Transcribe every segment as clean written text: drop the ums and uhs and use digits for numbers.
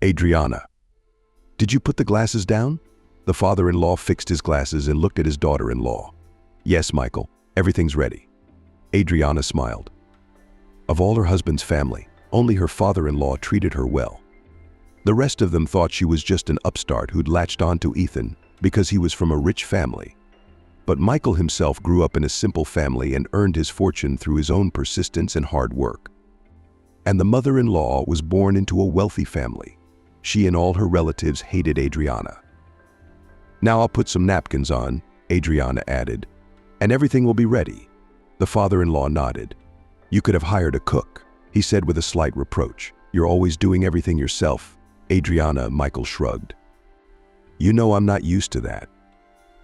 Adriana. Did you put the glasses down? The father-in-law fixed his glasses and looked at his daughter-in-law. Yes, Michael, everything's ready. Adriana smiled. Of all her husband's family, only her father-in-law treated her well. The rest of them thought she was just an upstart who'd latched on to Ethan because he was from a rich family. But Michael himself grew up in a simple family and earned his fortune through his own persistence and hard work. And the mother-in-law was born into a wealthy family. She and all her relatives hated Adriana. Now I'll put some napkins on, Adriana added, and everything will be ready. The father-in-law nodded. You could have hired a cook, he said with a slight reproach. You're always doing everything yourself. Adriana, Michael shrugged. You know I'm not used to that.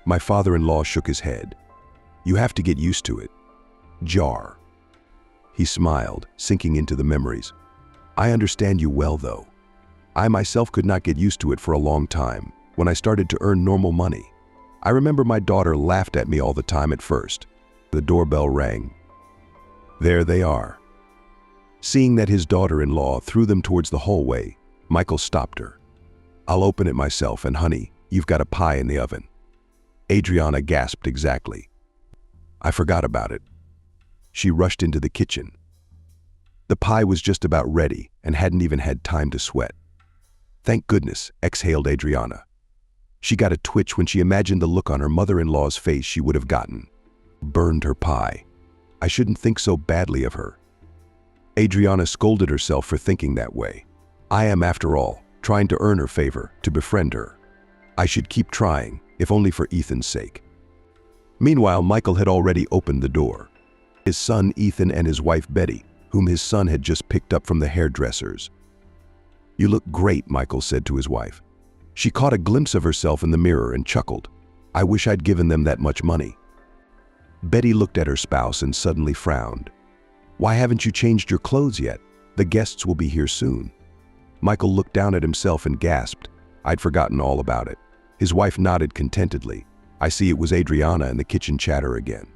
My father-in-law shook his head. You have to get used to it. Jar. He smiled, sinking into the memories. I understand you well, though. I myself could not get used to it for a long time, when I started to earn normal money. I remember my daughter laughed at me all the time at first. The doorbell rang. There they are. Seeing that his daughter-in-law threw them towards the hallway, Michael stopped her. I'll open it myself, and honey, you've got a pie in the oven. Adriana gasped exactly. I forgot about it. She rushed into the kitchen. The pie was just about ready and hadn't even had time to sweat. Thank goodness, exhaled Adriana. She got a twitch when she imagined the look on her mother-in-law's face she would have gotten. Burned her pie. I shouldn't think so badly of her. Adriana scolded herself for thinking that way. I am, after all, trying to earn her favor, to befriend her. I should keep trying, if only for Ethan's sake. Meanwhile, Michael had already opened the door. His son Ethan and his wife Betty, whom his son had just picked up from the hairdresser's. You look great, Michael said to his wife. She caught a glimpse of herself in the mirror and chuckled. I wish I'd given them that much money. Betty looked at her spouse and suddenly frowned. Why haven't you changed your clothes yet? The guests will be here soon. Michael looked down at himself and gasped. I'd forgotten all about it. His wife nodded contentedly. I see it was Adriana in the kitchen chatter again.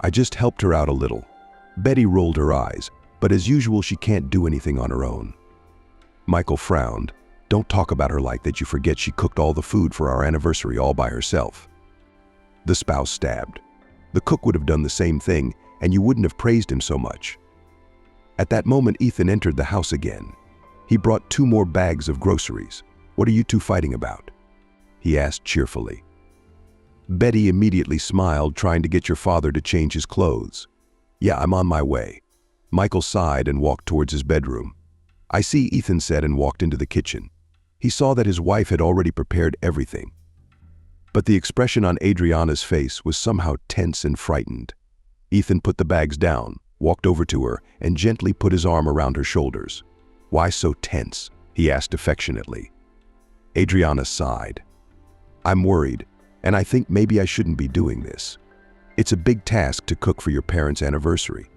I just helped her out a little. Betty rolled her eyes, but as usual she can't do anything on her own. Michael frowned. Don't talk about her like that. You forget she cooked all the food for our anniversary all by herself. The spouse stabbed. The cook would have done the same thing, and you wouldn't have praised him so much. At that moment, Ethan entered the house again. He brought 2 more bags of groceries. What are you two fighting about? He asked cheerfully. Betty immediately smiled, trying to get your father to change his clothes. Yeah, I'm on my way. Michael sighed and walked towards his bedroom. I see, Ethan said, and walked into the kitchen. He saw that his wife had already prepared everything. But the expression on Adriana's face was somehow tense and frightened. Ethan put the bags down, walked over to her, and gently put his arm around her shoulders. Why so tense? He asked affectionately. Adriana sighed. I'm worried, and I think maybe I shouldn't be doing this. It's a big task to cook for your parents' anniversary.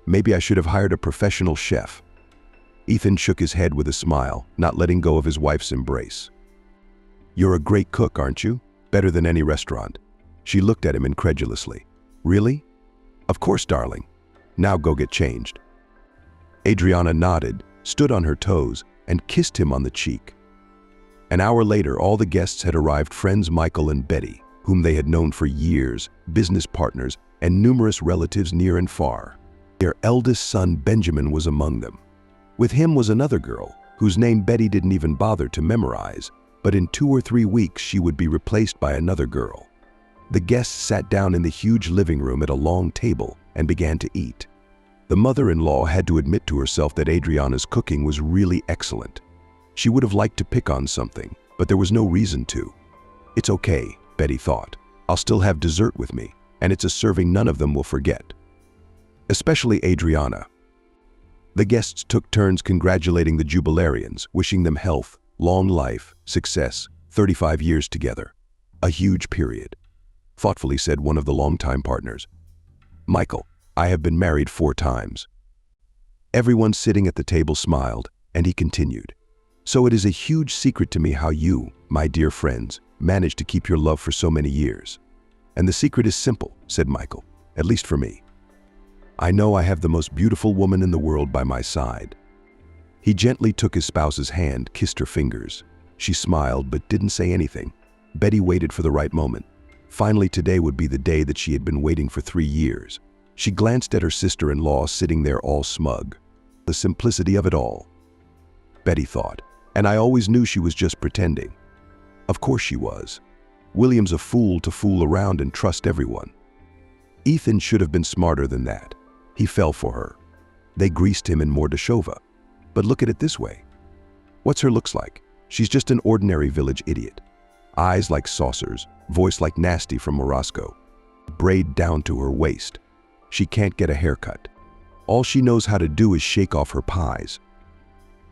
Maybe I should have hired a professional chef. Ethan shook his head with a smile, not letting go of his wife's embrace. You're a great cook, aren't you? Better than any restaurant. She looked at him incredulously. Really? Of course, darling. Now go get changed. Adriana nodded, stood on her toes, and kissed him on the cheek. An hour later, all the guests had arrived, friends Michael and Betty, whom they had known for years, business partners, and numerous relatives near and far. Their eldest son, Benjamin, was among them. With him was another girl, whose name Betty didn't even bother to memorize, but in 2 or 3 weeks she would be replaced by another girl. The guests sat down in the huge living room at a long table and began to eat. The mother-in-law had to admit to herself that Adriana's cooking was really excellent. She would have liked to pick on something, but there was no reason to. It's okay, Betty thought. I'll still have dessert with me, and it's a serving none of them will forget. Especially Adriana. The guests took turns congratulating the jubilarians, wishing them health, long life, success, 35 years together. A huge period, thoughtfully said one of the longtime partners. Michael, I have been married 4 times. Everyone sitting at the table smiled, and he continued. So it is a huge secret to me how you, my dear friends, managed to keep your love for so many years. And the secret is simple, said Michael, at least for me. I know I have the most beautiful woman in the world by my side. He gently took his spouse's hand, kissed her fingers. She smiled but didn't say anything. Betty waited for the right moment. Finally, today would be the day that she had been waiting for 3 years. She glanced at her sister-in-law sitting there all smug. The simplicity of it all. Betty thought, and I always knew she was just pretending. Of course she was. William's a fool to fool around and trust everyone. Ethan should have been smarter than that. He fell for her. They greased him in Mordashova. But look at it this way. What's her looks like? She's just an ordinary village idiot. Eyes like saucers, voice like Nasty from Morosco. Braid down to her waist. She can't get a haircut. All she knows how to do is shake off her pies.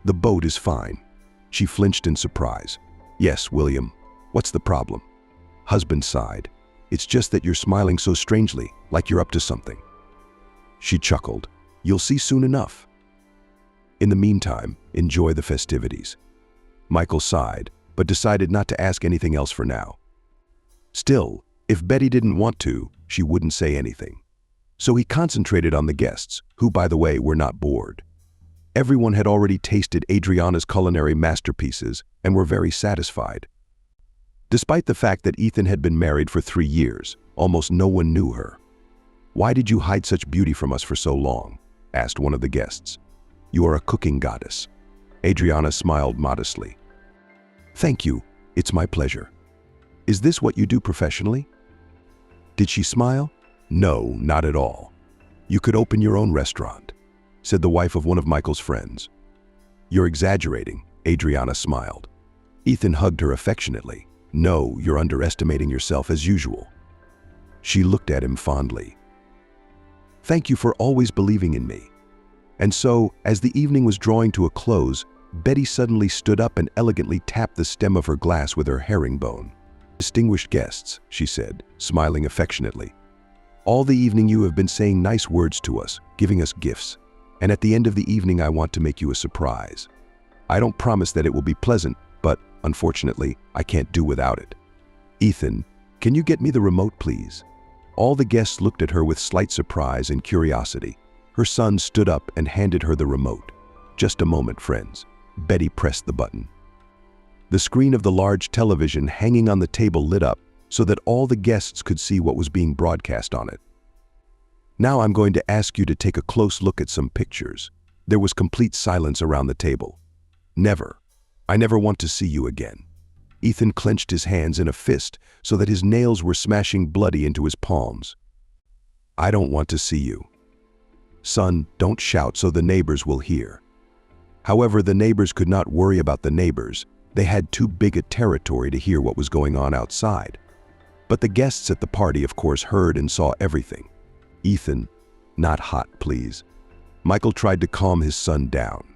The boat is fine. She flinched in surprise. Yes, William. What's the problem? Husband sighed. It's just that you're smiling so strangely, like you're up to something. She chuckled. You'll see soon enough. In the meantime, enjoy the festivities. Michael sighed, but decided not to ask anything else for now. Still, if Betty didn't want to, she wouldn't say anything. So he concentrated on the guests, who, by the way, were not bored. Everyone had already tasted Adriana's culinary masterpieces and were very satisfied. Despite the fact that Ethan had been married for 3 years, almost no one knew her. Why did you hide such beauty from us for so long? Asked one of the guests. You are a cooking goddess. Adriana smiled modestly. Thank you, it's my pleasure. Is this what you do professionally? Did she smile? No, not at all. You could open your own restaurant, said the wife of one of Michael's friends. You're exaggerating, Adriana smiled. Ethan hugged her affectionately. No, you're underestimating yourself as usual. She looked at him fondly. Thank you for always believing in me. And so, as the evening was drawing to a close, Betty suddenly stood up and elegantly tapped the stem of her glass with her herringbone. Distinguished guests, she said, smiling affectionately. All the evening you have been saying nice words to us, giving us gifts. And at the end of the evening I want to make you a surprise. I don't promise that it will be pleasant, but, unfortunately, I can't do without it. Ethan, can you get me the remote, please? All the guests looked at her with slight surprise and curiosity. Her son stood up and handed her the remote. Just a moment, friends. Betty pressed the button. The screen of the large television hanging on the table lit up so that all the guests could see what was being broadcast on it. Now I'm going to ask you to take a close look at some pictures. There was complete silence around the table. Never. I never want to see you again. Ethan clenched his hands in a fist so that his nails were smashing bloody into his palms. I don't want to see you. Son, don't shout so the neighbors will hear. However, the neighbors could not worry about the neighbors. They had too big a territory to hear what was going on outside. But the guests at the party, of course, heard and saw everything. Ethan, not hot, please. Michael tried to calm his son down.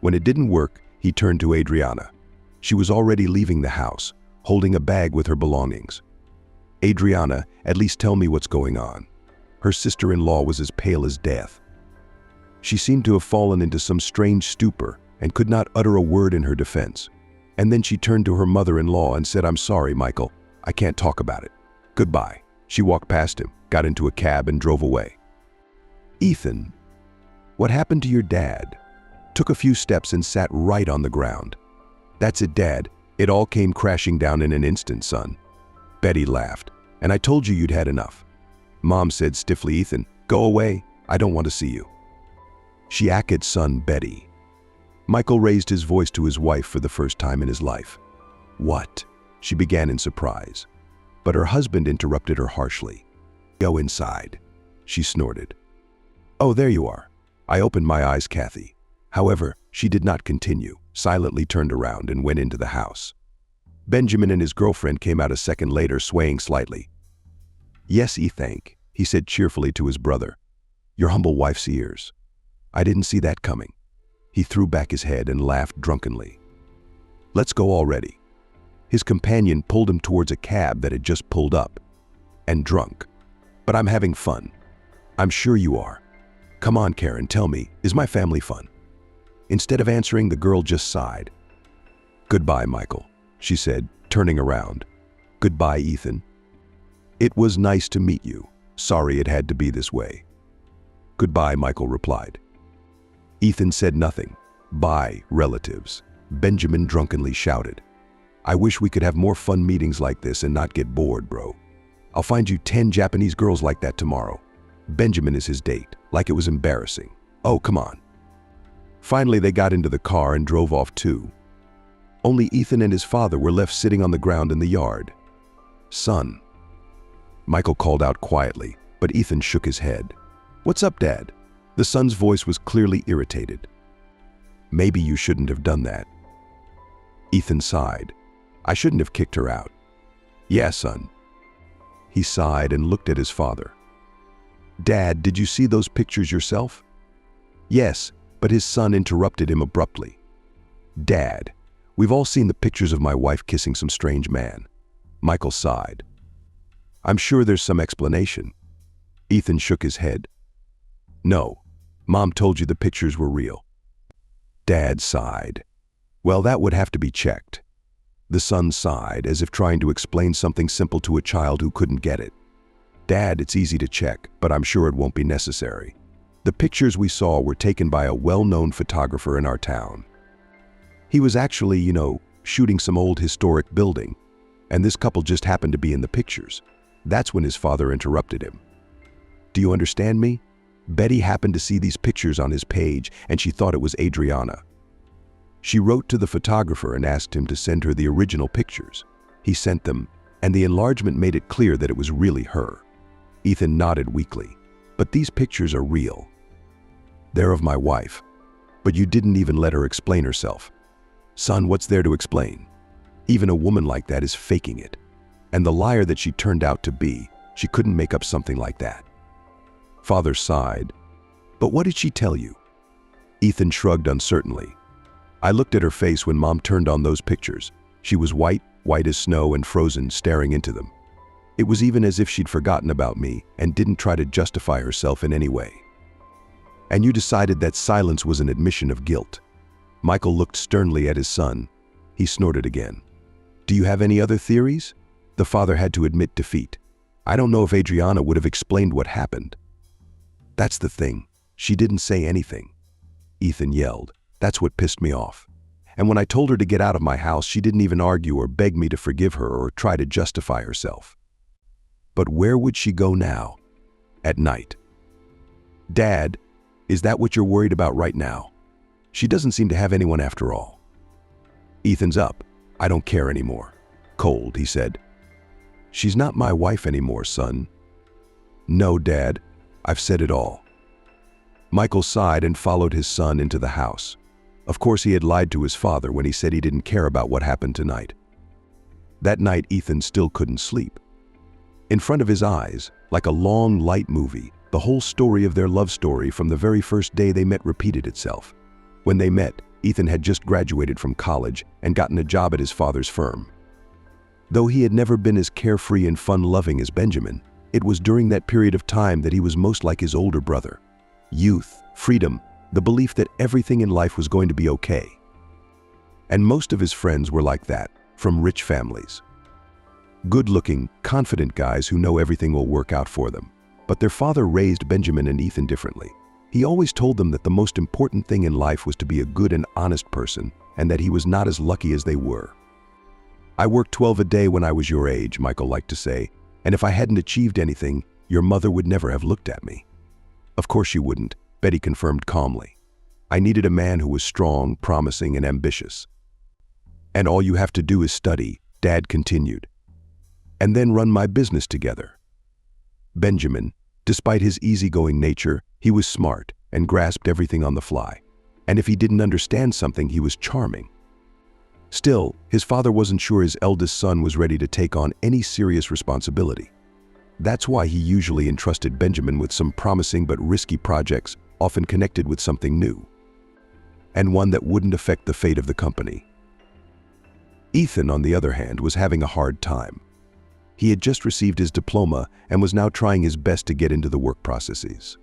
When it didn't work, he turned to Adriana. She was already leaving the house, holding a bag with her belongings. Adriana, at least tell me what's going on. Her sister-in-law was as pale as death. She seemed to have fallen into some strange stupor and could not utter a word in her defense. And then she turned to her mother-in-law and said, I'm sorry, Michael. I can't talk about it. Goodbye. She walked past him, got into a cab and drove away. Ethan, what happened to your dad? Took a few steps and sat right on the ground. That's it, Dad. It all came crashing down in an instant, son. Betty laughed. And I told you you'd had enough. Mom said stiffly, Ethan, go away. I don't want to see you. She acted son Betty. Michael raised his voice to his wife for the first time in his life. What? She began in surprise. But her husband interrupted her harshly. Go inside. She snorted. Oh, there you are. I opened my eyes, Kathy. However, she did not continue, silently turned around and went into the house. Benjamin and his girlfriend came out a second later, swaying slightly. Yes, thank, he said cheerfully to his brother. Your humble wife's ears. I didn't see that coming. He threw back his head and laughed drunkenly. Let's go already. His companion pulled him towards a cab that had just pulled up. And drunk. But I'm having fun. I'm sure you are. Come on, Karen, tell me, is my family fun? Instead of answering, the girl just sighed. Goodbye, Michael, she said, turning around. Goodbye, Ethan. It was nice to meet you. Sorry it had to be this way. Goodbye, Michael replied. Ethan said nothing. "Bye, relatives," Benjamin drunkenly shouted. "I wish we could have more fun meetings like this and not get bored, bro. I'll find you 10 Japanese girls like that tomorrow." Benjamin is his date, like it was embarrassing. Oh, come on. Finally, they got into the car and drove off too. Only Ethan and his father were left sitting on the ground in the yard. "Son," Michael called out quietly, but Ethan shook his head. "What's up, Dad?" The son's voice was clearly irritated. "Maybe you shouldn't have done that." Ethan sighed. "I shouldn't have kicked her out." "Yeah, son." He sighed and looked at his father. "Dad, did you see those pictures yourself?" "Yes," but his son interrupted him abruptly. "Dad, we've all seen the pictures of my wife kissing some strange man." Michael sighed. "I'm sure there's some explanation." Ethan shook his head. "No, Mom told you the pictures were real." Dad sighed. "Well, that would have to be checked." The son sighed, as if trying to explain something simple to a child who couldn't get it. "Dad, it's easy to check, but I'm sure it won't be necessary. The pictures we saw were taken by a well-known photographer in our town. He was actually, shooting some old historic building, and this couple just happened to be in the pictures." That's when his father interrupted him. "Do you understand me? Betty happened to see these pictures on his page, and she thought it was Adriana. She wrote to the photographer and asked him to send her the original pictures. He sent them, and the enlargement made it clear that it was really her." Ethan nodded weakly. "But these pictures are real. They're of my wife. But you didn't even let her explain herself." "Son, what's there to explain? Even a woman like that is faking it. And the liar that she turned out to be, she couldn't make up something like that." Father sighed. "But what did she tell you?" Ethan shrugged uncertainly. "I looked at her face when Mom turned on those pictures. She was white as snow and frozen, staring into them. It was even as if she'd forgotten about me and didn't try to justify herself in any way." "And you decided that silence was an admission of guilt." Michael looked sternly at his son. He snorted again. "Do you have any other theories?" The father had to admit defeat. "I don't know if Adriana would have explained what happened." "That's the thing. She didn't say anything." Ethan yelled. "That's what pissed me off. And when I told her to get out of my house, she didn't even argue or beg me to forgive her or try to justify herself." "But where would she go now?" "At night." "Dad, is that what you're worried about right now? She doesn't seem to have anyone after all." Ethan's up. "I don't care anymore." Cold, he said. "She's not my wife anymore, son." "No, Dad, I've said it all." Michael sighed and followed his son into the house. Of course, he had lied to his father when he said he didn't care about what happened tonight. That night, Ethan still couldn't sleep. In front of his eyes, like a long, light movie, the whole story of their love story from the very first day they met repeated itself. When they met, Ethan had just graduated from college and gotten a job at his father's firm. Though he had never been as carefree and fun-loving as Benjamin, it was during that period of time that he was most like his older brother. Youth, freedom, the belief that everything in life was going to be okay. And most of his friends were like that, from rich families. Good-looking, confident guys who know everything will work out for them. But their father raised Benjamin and Ethan differently. He always told them that the most important thing in life was to be a good and honest person, and that he was not as lucky as they were. "I worked 12 a day when I was your age," Michael liked to say, "and if I hadn't achieved anything, your mother would never have looked at me." "Of course she wouldn't," Betty confirmed calmly. "I needed a man who was strong, promising, and ambitious." "And all you have to do is study," Dad continued. "And then run my business together." Benjamin, despite his easygoing nature, he was smart and grasped everything on the fly. And if he didn't understand something, he was charming. Still, his father wasn't sure his eldest son was ready to take on any serious responsibility. That's why he usually entrusted Benjamin with some promising but risky projects, often connected with something new, and one that wouldn't affect the fate of the company. Ethan, on the other hand, was having a hard time. He had just received his diploma and was now trying his best to get into the work processes.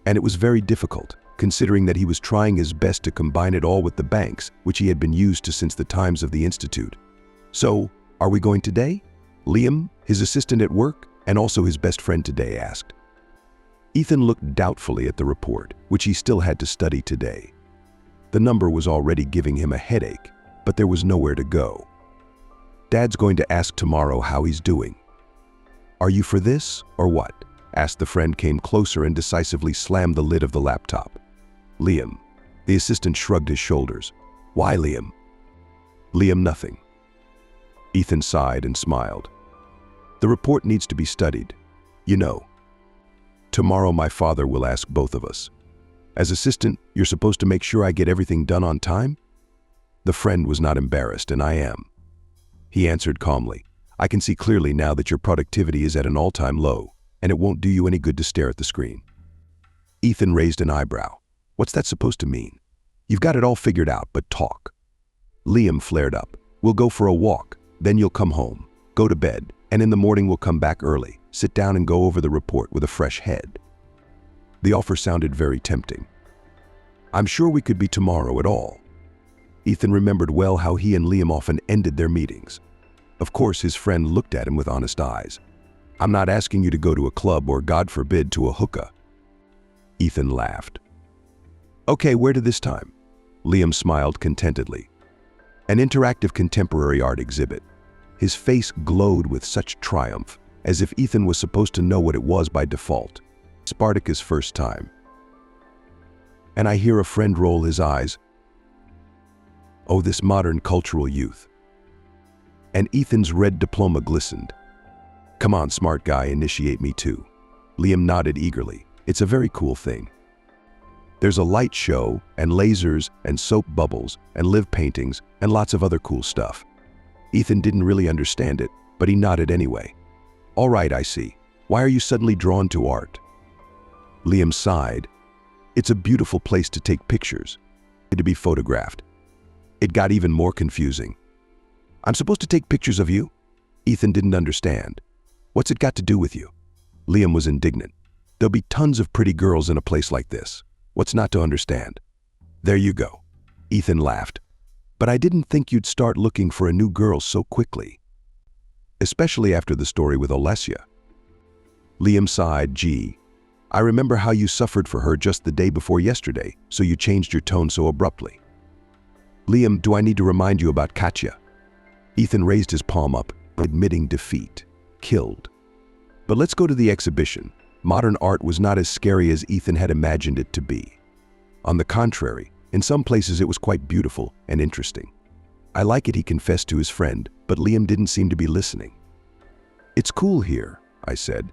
And it was very difficult, considering that he was trying his best to combine it all with the banks, which he had been used to since the times of the Institute. "So, are we going today?" Liam, his assistant at work, and also his best friend today, asked. Ethan looked doubtfully at the report, which he still had to study today. The number was already giving him a headache, but there was nowhere to go. Dad's going to ask tomorrow how he's doing. Are you for this or what? Asked the friend, came closer and decisively slammed the lid of the laptop. Liam. The assistant shrugged his shoulders. Why, Liam? Liam, nothing. Ethan sighed and smiled. The report needs to be studied. You know, tomorrow my father will ask both of us. As assistant, you're supposed to make sure I get everything done on time? The friend was not embarrassed, and I am. He answered calmly. I can see clearly now that your productivity is at an all-time low, and it won't do you any good to stare at the screen. Ethan raised an eyebrow. What's that supposed to mean? You've got it all figured out, but talk. Liam flared up. We'll go for a walk, then you'll come home, go to bed, and in the morning we'll come back early, sit down and go over the report with a fresh head. The offer sounded very tempting. I'm sure we could be tomorrow at all. Ethan remembered well how he and Liam often ended their meetings. Of course, his friend looked at him with honest eyes. I'm not asking you to go to a club or, God forbid, to a hookah. Ethan laughed. Okay, where to this time? Liam smiled contentedly. An interactive contemporary art exhibit. His face glowed with such triumph, as if Ethan was supposed to know what it was by default. Spartacus' first time. And I hear a friend roll his eyes. Oh, this modern cultural youth. And Ethan's red diploma glistened. Come on, smart guy, initiate me too. Liam nodded eagerly. It's a very cool thing. There's a light show, and lasers, and soap bubbles, and live paintings, and lots of other cool stuff. Ethan didn't really understand it, but he nodded anyway. All right, I see. Why are you suddenly drawn to art? Liam sighed. It's a beautiful place to take pictures, to be photographed. It got even more confusing. I'm supposed to take pictures of you? Ethan didn't understand. What's it got to do with you? Liam was indignant. There'll be tons of pretty girls in a place like this. What's not to understand? There you go. Ethan laughed. But I didn't think you'd start looking for a new girl so quickly. Especially after the story with Olesya. Liam sighed. Gee, I remember how you suffered for her just the day before yesterday, so you changed your tone so abruptly. Liam, do I need to remind you about Katya? Ethan raised his palm up, admitting defeat. Killed. But let's go to the exhibition. Modern art was not as scary as Ethan had imagined it to be. On the contrary, in some places it was quite beautiful and interesting. I like it, he confessed to his friend, but Liam didn't seem to be listening. It's cool here, I said.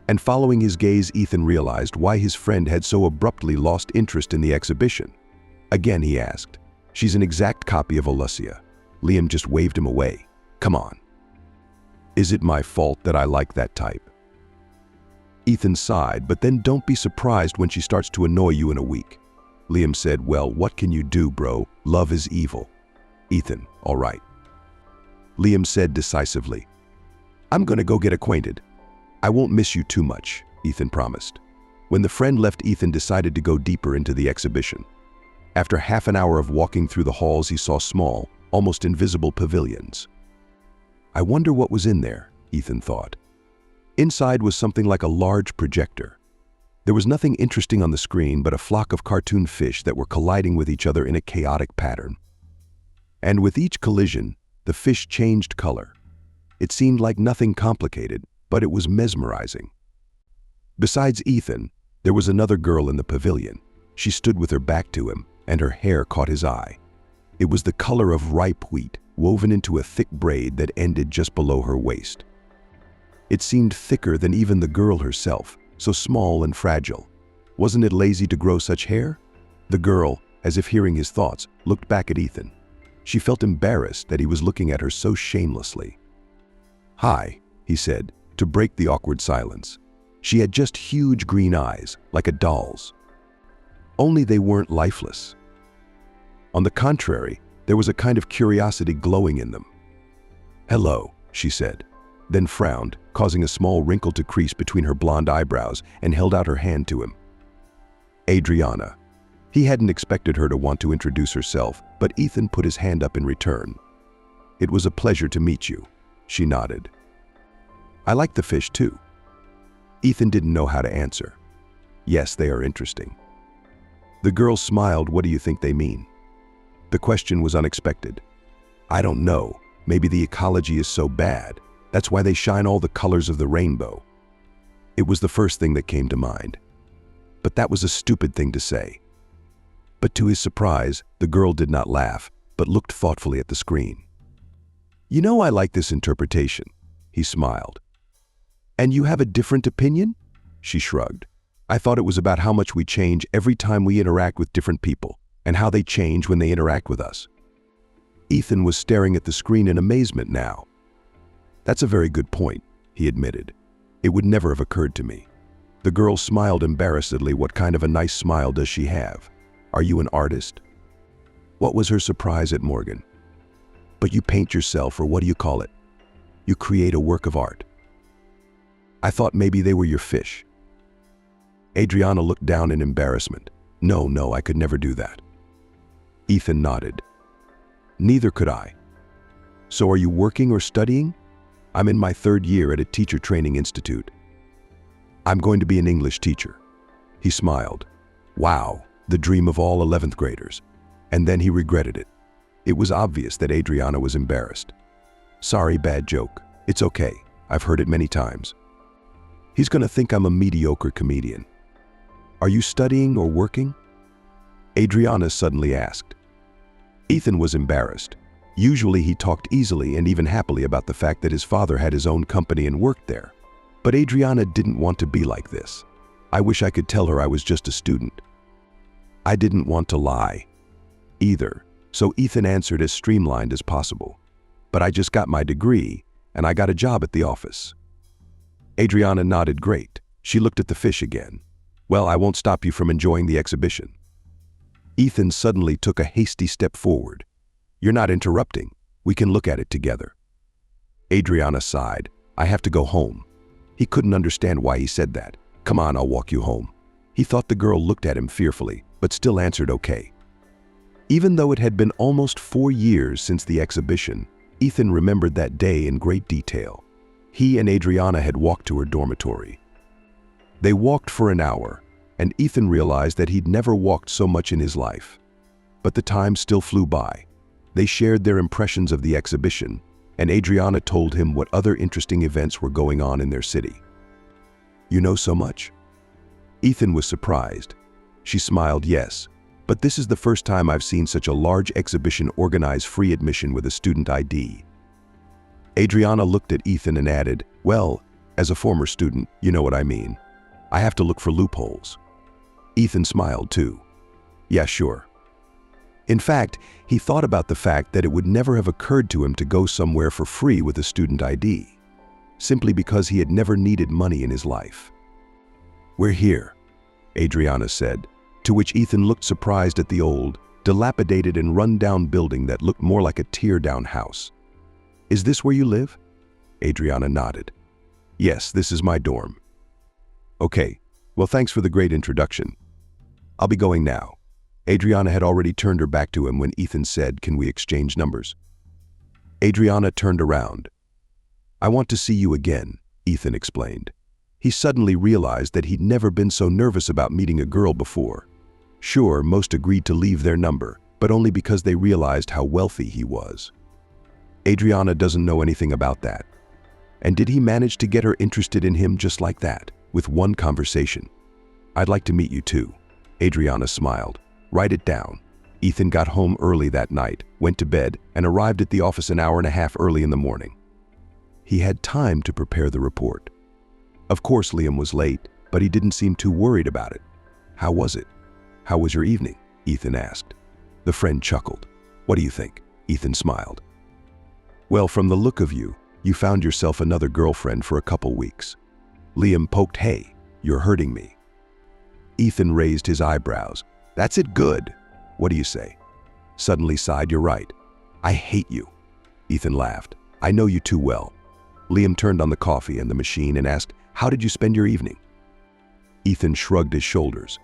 And following his gaze, Ethan realized why his friend had so abruptly lost interest in the exhibition. Again, he asked. She's an exact copy of Olesya. Liam just waved him away. Come on. Is it my fault that I like that type? Ethan sighed, but then don't be surprised when she starts to annoy you in a week. Liam said, well, what can you do, bro? Love is evil. Ethan, all right. Liam said decisively. I'm gonna go get acquainted. I won't miss you too much, Ethan promised. When the friend left, Ethan decided to go deeper into the exhibition. After half an hour of walking through the halls, he saw small, almost invisible pavilions. I wonder what was in there, Ethan thought. Inside was something like a large projector. There was nothing interesting on the screen but a flock of cartoon fish that were colliding with each other in a chaotic pattern. And with each collision, the fish changed color. It seemed like nothing complicated, but it was mesmerizing. Besides Ethan, there was another girl in the pavilion. She stood with her back to him, and her hair caught his eye. It was the color of ripe wheat, woven into a thick braid that ended just below her waist. It seemed thicker than even the girl herself, so small and fragile. Wasn't it lazy to grow such hair? The girl, as if hearing his thoughts, looked back at Ethan. She felt embarrassed that he was looking at her so shamelessly. Hi, he said, to break the awkward silence. She had just huge green eyes, like a doll's. Only they weren't lifeless. On the contrary, there was a kind of curiosity glowing in them. Hello, she said, then frowned, causing a small wrinkle to crease between her blonde eyebrows, and held out her hand to him. Adriana. He hadn't expected her to want to introduce herself, but Ethan put his hand up in return. It was a pleasure to meet you, she nodded. I like the fish too. Ethan didn't know how to answer. Yes, they are interesting. The girl smiled. What do you think they mean? The question was unexpected. I don't know. Maybe the ecology is so bad. That's why they shine all the colors of the rainbow. It was the first thing that came to mind. But that was a stupid thing to say. But to his surprise, the girl did not laugh, but looked thoughtfully at the screen. You know, I like this interpretation, he smiled. And you have a different opinion? She shrugged. I thought it was about how much we change every time we interact with different people, and how they change when they interact with us. Ethan was staring at the screen in amazement now. That's a very good point, he admitted. It would never have occurred to me. The girl smiled embarrassedly. What kind of a nice smile does she have? Are you an artist? What was her surprise at Morgan? But you paint yourself, or what do you call it? You create a work of art. I thought maybe they were your fish. Adriana looked down in embarrassment. No, I could never do that. Ethan nodded. Neither could I. So are you working or studying? I'm in my 3rd year at a teacher training institute. I'm going to be an English teacher. He smiled. Wow, the dream of all 11th graders. And then he regretted it. It was obvious that Adriana was embarrassed. Sorry, bad joke. It's okay. I've heard it many times. He's going to think I'm a mediocre comedian. Are you studying or working? Adriana suddenly asked. Ethan was embarrassed. Usually he talked easily and even happily about the fact that his father had his own company and worked there. But Adriana didn't want to be like this. I wish I could tell her I was just a student. I didn't want to lie either, so Ethan answered as streamlined as possible. But I just got my degree, and I got a job at the office. Adriana nodded. Great. She looked at the fish again. Well, I won't stop you from enjoying the exhibition. Ethan suddenly took a hasty step forward. You're not interrupting. We can look at it together. Adriana sighed. I have to go home. He couldn't understand why he said that. Come on, I'll walk you home. He thought the girl looked at him fearfully, but still answered okay. Even though it had been almost 4 years since the exhibition, Ethan remembered that day in great detail. He and Adriana had walked to her dormitory. They walked for an hour, and Ethan realized that he'd never walked so much in his life. But the time still flew by. They shared their impressions of the exhibition, and Adriana told him what other interesting events were going on in their city. You know so much? Ethan was surprised. She smiled. Yes, but this is the first time I've seen such a large exhibition organize free admission with a student ID. Adriana looked at Ethan and added, well, as a former student, you know what I mean. I have to look for loopholes. Ethan smiled too. Yeah, sure. In fact, he thought about the fact that it would never have occurred to him to go somewhere for free with a student ID, simply because he had never needed money in his life. We're here, Adriana said, to which Ethan looked surprised at the old, dilapidated and run-down building that looked more like a tear-down house. Is this where you live? Adriana nodded. Yes, this is my dorm. Okay, well, thanks for the great introduction. I'll be going now. Adriana had already turned her back to him when Ethan said, can we exchange numbers? Adriana turned around. I want to see you again, Ethan explained. He suddenly realized that he'd never been so nervous about meeting a girl before. Sure, most agreed to leave their number, but only because they realized how wealthy he was. Adriana doesn't know anything about that. And did he manage to get her interested in him just like that, with one conversation? I'd like to meet you too. Adriana smiled. Write it down. Ethan got home early that night, went to bed, and arrived at the office an hour and a half early in the morning. He had time to prepare the report. Of course, Liam was late, but he didn't seem too worried about it. How was it? How was your evening? Ethan asked. The friend chuckled. What do you think? Ethan smiled. Well, from the look of you, you found yourself another girlfriend for a couple weeks. Liam poked. Hey, you're hurting me. Ethan raised his eyebrows. That's it, good. What do you say? Suddenly sighed. You're right. I hate you. Ethan laughed. I know you too well. Liam turned on the coffee and the machine and asked, how did you spend your evening? Ethan shrugged his shoulders.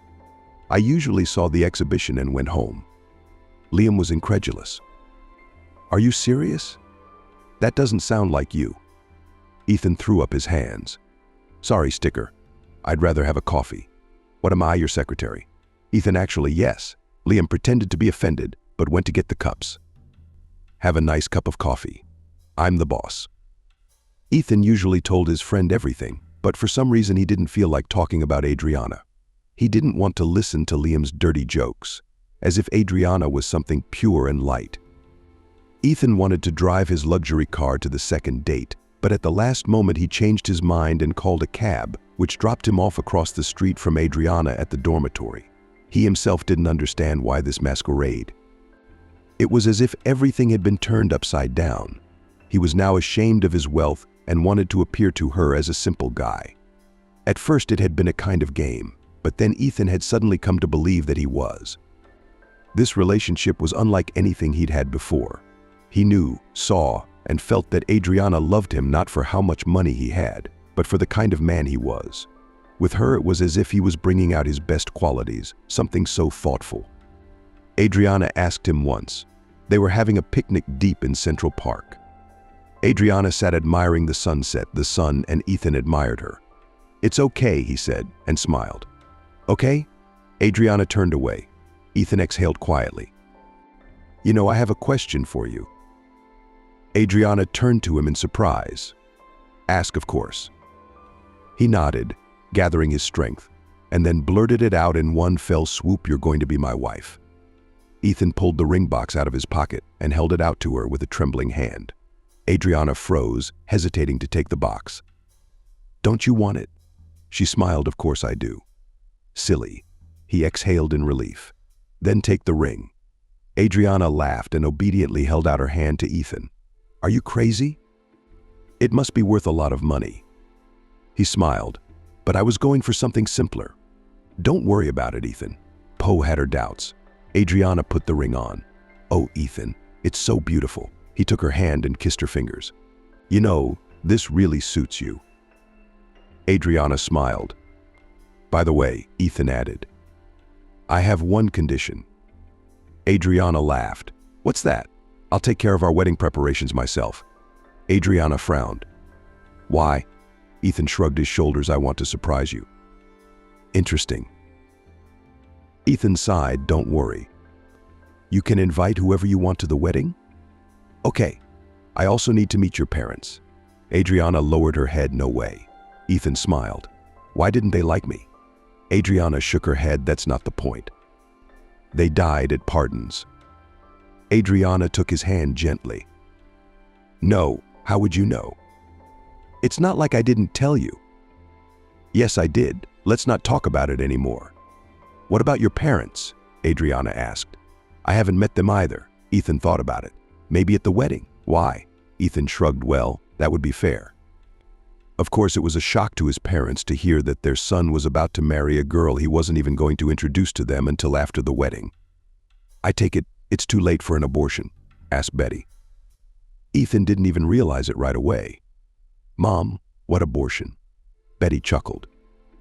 I usually saw the exhibition and went home. Liam was incredulous. Are you serious? That doesn't sound like you. Ethan threw up his hands. Sorry, Sticker. I'd rather have a coffee. What am I, your secretary? Ethan, actually, yes. Liam pretended to be offended. but went to get the cups. Have a nice cup of coffee. I'm the boss. Ethan usually told his friend everything, but for some reason he didn't feel like talking about Adriana. He didn't want to listen to Liam's dirty jokes, as if Adriana was something pure and light. Ethan wanted to drive his luxury car to the second date, but at the last moment he changed his mind and called a cab, which dropped him off across the street from Adriana at the dormitory. He himself didn't understand why this masquerade. It was as if everything had been turned upside down. He was now ashamed of his wealth and wanted to appear to her as a simple guy. At first it had been a kind of game, but then Ethan had suddenly come to believe that he was. This relationship was unlike anything he'd had before. He knew, saw, and felt that Adriana loved him not for how much money he had, but for the kind of man he was. With her it was as if he was bringing out his best qualities, something so thoughtful. Adriana asked him once. They were having a picnic deep in Central Park. Adriana sat admiring the sunset, the sun, and Ethan admired her. "It's okay," he said, and smiled. "Okay?" Adriana turned away. Ethan exhaled quietly. "You know, I have a question for you." Adriana turned to him in surprise. "Ask, of course." He nodded, gathering his strength, and then blurted it out in one fell swoop, "You're going to be my wife." Ethan pulled the ring box out of his pocket and held it out to her with a trembling hand. Adriana froze, hesitating to take the box. "Don't you want it?" She smiled. "Of course I do." "Silly." He exhaled in relief. "Then take the ring." Adriana laughed and obediently held out her hand to Ethan. "Are you crazy?" "It must be worth a lot of money." He smiled. "But I was going for something simpler." "Don't worry about it, Ethan." Poe had her doubts. Adriana put the ring on. "Oh, Ethan, it's so beautiful." He took her hand and kissed her fingers. "You know, this really suits you." Adriana smiled. "By the way," Ethan added, "I have one condition." Adriana laughed. "What's that?" "I'll take care of our wedding preparations myself." Adriana frowned. "Why?" Ethan shrugged his shoulders. "I want to surprise you." "Interesting." Ethan sighed. "Don't worry. You can invite whoever you want to the wedding?" "Okay. I also need to meet your parents." Adriana lowered her head. "No way." Ethan smiled. "Why didn't they like me?" Adriana shook her head. "That's not the point. They died at Pardon's." Adriana took his hand gently. "No, how would you know?" "It's not like I didn't tell you." "Yes, I did. Let's not talk about it anymore." "What about your parents?" Adriana asked. "I haven't met them either." Ethan thought about it. "Maybe at the wedding." "Why?" Ethan shrugged. "Well, that would be fair." Of course, it was a shock to his parents to hear that their son was about to marry a girl he wasn't even going to introduce to them until after the wedding. "I take it it's too late for an abortion?" asked Betty. Ethan didn't even realize it right away. "Mom, what abortion?" Betty chuckled.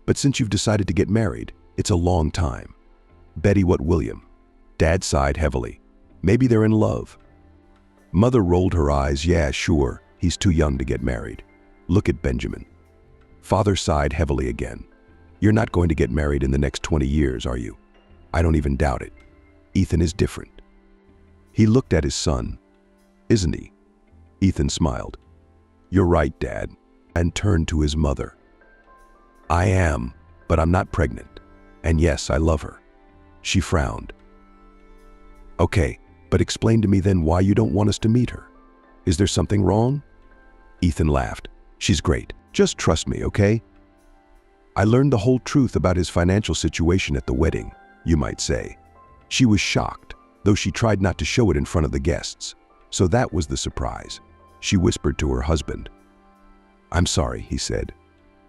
"But since you've decided to get married, it's a long time." "Betty, what William?" Dad sighed heavily. "Maybe they're in love." Mother rolled her eyes. "Yeah, sure, he's too young to get married. Look at Benjamin." Father sighed heavily again. "You're not going to get married in the next 20 years, are you?" "I don't even doubt it. Ethan is different." He looked at his son. "Isn't he?" Ethan smiled. "You're right, Dad," and turned to his mother. "I am, but I'm not pregnant. And yes, I love her." She frowned. "Okay, but explain to me then why you don't want us to meet her. Is there something wrong?" Ethan laughed. "She's great. Just trust me, okay?" I learned the whole truth about his financial situation at the wedding, you might say. She was shocked, though she tried not to show it in front of the guests. So that was the surprise. She whispered to her husband. "I'm sorry," he said.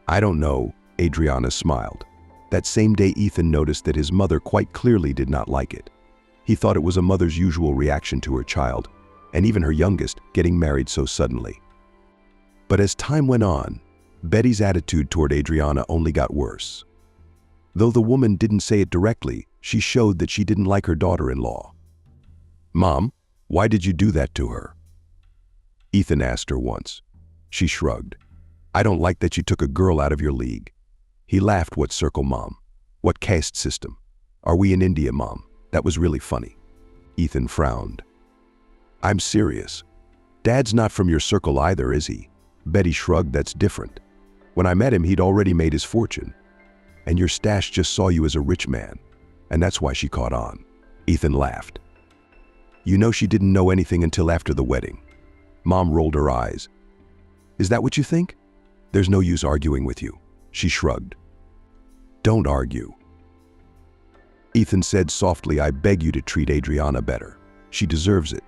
"I don't know," Adriana smiled. That same day, Ethan noticed that his mother quite clearly did not like it. He thought it was a mother's usual reaction to her child, and even her youngest, getting married so suddenly. But as time went on, Betty's attitude toward Adriana only got worse. Though the woman didn't say it directly, she showed that she didn't like her daughter-in-law. "Mom, why did you do that to her?" Ethan asked her once. She shrugged. "I don't like that you took a girl out of your league." He laughed. "What circle, Mom? What caste system? Are we in India, Mom? That was really funny." Ethan frowned. I'm serious. Dad's not from your circle either, is he? Betty shrugged. That's different. When I met him, he'd already made his fortune. And your stash just saw you as a rich man. And that's why she caught on. Ethan laughed. You know she didn't know anything until after the wedding. Mom rolled her eyes. Is that what you think? There's no use arguing with you. She shrugged. Don't argue. Ethan said softly, I beg you to treat Adriana better. She deserves it.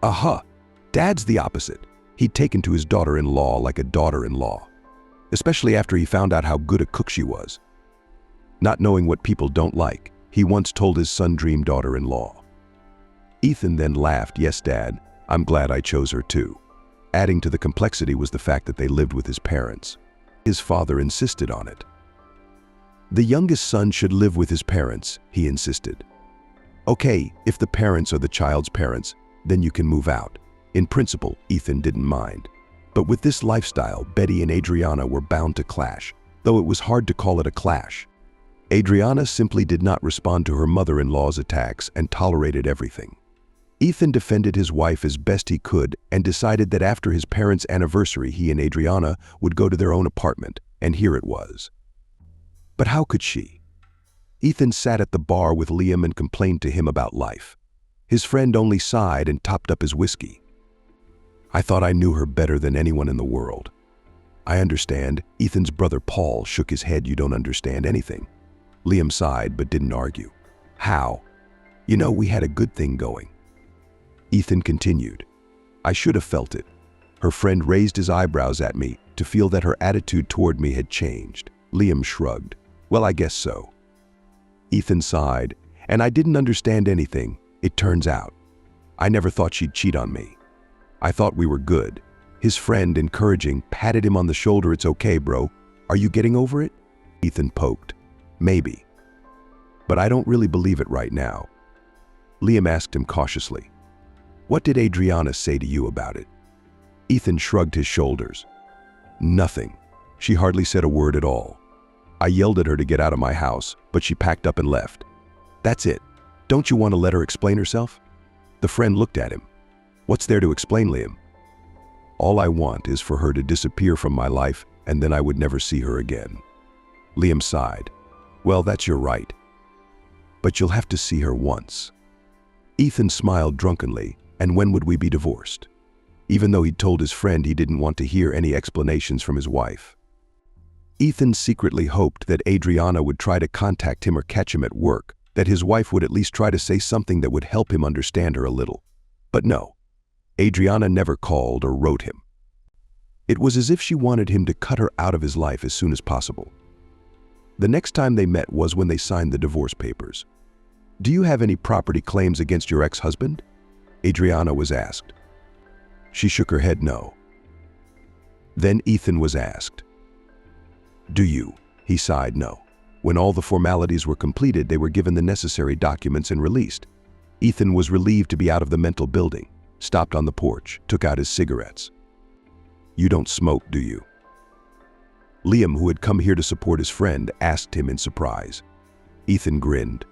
Aha! Dad's the opposite. He'd taken to his daughter-in-law like a daughter-in-law, especially after he found out how good a cook she was. Not knowing what people don't like, he once told his son dream daughter-in-law. Ethan then laughed. Yes, Dad, I'm glad I chose her too. Adding to the complexity was the fact that they lived with his parents. His father insisted on it. The youngest son should live with his parents, he insisted. Okay, if the parents are the child's parents, then you can move out. In principle, Ethan didn't mind. But with this lifestyle, Betty and Adriana were bound to clash, though it was hard to call it a clash. Adriana simply did not respond to her mother-in-law's attacks and tolerated everything. Ethan defended his wife as best he could and decided that after his parents' anniversary, he and Adriana would go to their own apartment, and here it was. But how could she? Ethan sat at the bar with Liam and complained to him about life. His friend only sighed and topped up his whiskey. I thought I knew her better than anyone in the world. I understand. Ethan's brother Paul shook his head. You don't understand anything. Liam sighed but didn't argue. How? You know, we had a good thing going. Ethan continued. I should have felt it. Her friend raised his eyebrows at me to feel that her attitude toward me had changed. Liam shrugged. Well, I guess so. Ethan sighed. And I didn't understand anything, it turns out. I never thought she'd cheat on me. I thought we were good. His friend, encouraging, patted him on the shoulder. It's okay, bro. Are you getting over it? Ethan poked. Maybe. But I don't really believe it right now. Liam asked him cautiously. What did Adriana say to you about it? Ethan shrugged his shoulders. Nothing. She hardly said a word at all. I yelled at her to get out of my house, but she packed up and left. That's it. Don't you want to let her explain herself? The friend looked at him. What's there to explain, Liam? All I want is for her to disappear from my life, and then I would never see her again. Liam sighed. Well, that's your right. But you'll have to see her once. Ethan smiled drunkenly. And when would we be divorced? Even though he'd told his friend he didn't want to hear any explanations from his wife. Ethan secretly hoped that Adriana would try to contact him or catch him at work, that his wife would at least try to say something that would help him understand her a little. But no, Adriana never called or wrote him. It was as if she wanted him to cut her out of his life as soon as possible. The next time they met was when they signed the divorce papers. Do you have any property claims against your ex-husband? Adriana was asked. She shook her head no. Then Ethan was asked. Do you? He sighed no. When all the formalities were completed, they were given the necessary documents and released. Ethan was relieved to be out of the mental building, stopped on the porch, took out his cigarettes. You don't smoke, do you? Liam, who had come here to support his friend, asked him in surprise. Ethan grinned.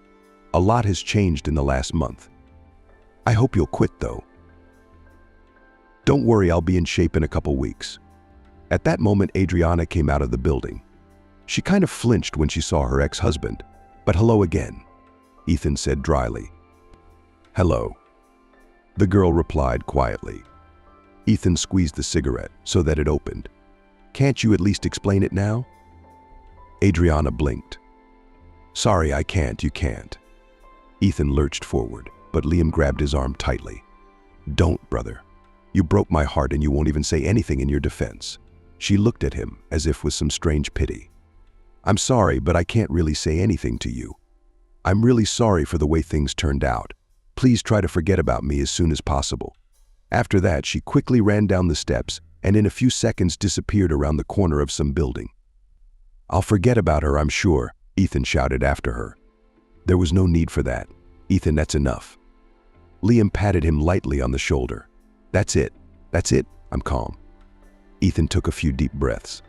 A lot has changed in the last month. I hope you'll quit, though. Don't worry, I'll be in shape in a couple weeks. At that moment, Adriana came out of the building. She kind of flinched when she saw her ex-husband. But hello again, Ethan said dryly. Hello. The girl replied quietly. Ethan squeezed the cigarette so that it opened. Can't you at least explain it now? Adriana blinked. Sorry, I can't, you can't. Ethan lurched forward, but Liam grabbed his arm tightly. Don't, brother. You broke my heart and you won't even say anything in your defense. She looked at him as if with some strange pity. I'm sorry, but I can't really say anything to you. I'm really sorry for the way things turned out. Please try to forget about me as soon as possible. After that, she quickly ran down the steps and in a few seconds disappeared around the corner of some building. I'll forget about her, I'm sure, Ethan shouted after her. There was no need for that. Ethan, that's enough. Liam patted him lightly on the shoulder. That's it. I'm calm. Ethan took a few deep breaths.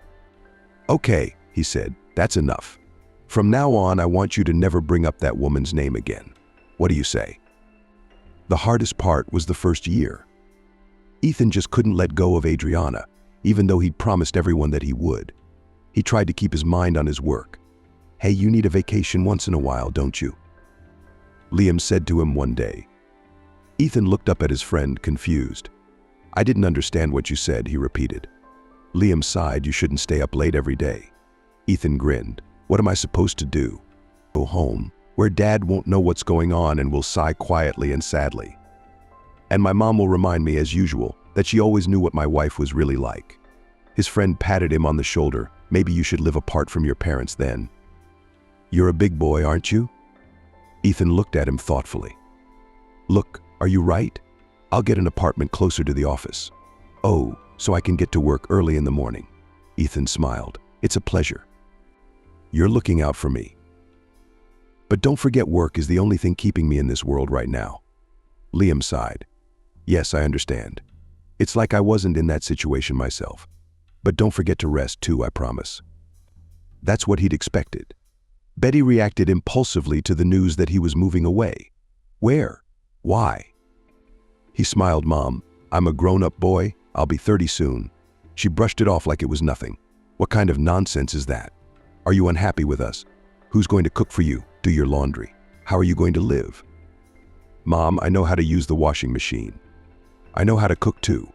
Okay, he said, that's enough. From now on, I want you to never bring up that woman's name again. What do you say? The hardest part was the first year. Ethan just couldn't let go of Adriana, even though he'd promised everyone that he would. He tried to keep his mind on his work. "Hey, you need a vacation once in a while, don't you?" Liam said to him one day. Ethan looked up at his friend, confused. "I didn't understand what you said," he repeated. Liam sighed. "You shouldn't stay up late every day." Ethan grinned. "What am I supposed to do? Go home, where Dad won't know what's going on and will sigh quietly and sadly. And my mom will remind me, as usual, that she always knew what my wife was really like." His friend patted him on the shoulder. "Maybe you should live apart from your parents then. You're a big boy, aren't you?" Ethan looked at him thoughtfully. "Look, are you right? I'll get an apartment closer to the office." "Oh, so I can get to work early in the morning." Ethan smiled. "It's a pleasure. You're looking out for me. But don't forget, work is the only thing keeping me in this world right now." Liam sighed. "Yes, I understand. It's like I wasn't in that situation myself. But don't forget to rest too, I promise." That's what he'd expected. Betty reacted impulsively to the news that he was moving away. Where? Why? He smiled. "Mom, I'm a grown-up boy. I'll be 30 soon." She brushed it off like it was nothing. "What kind of nonsense is that? Are you unhappy with us? Who's going to cook for you, do your laundry? How are you going to live?" "Mom, I know how to use the washing machine. I know how to cook too.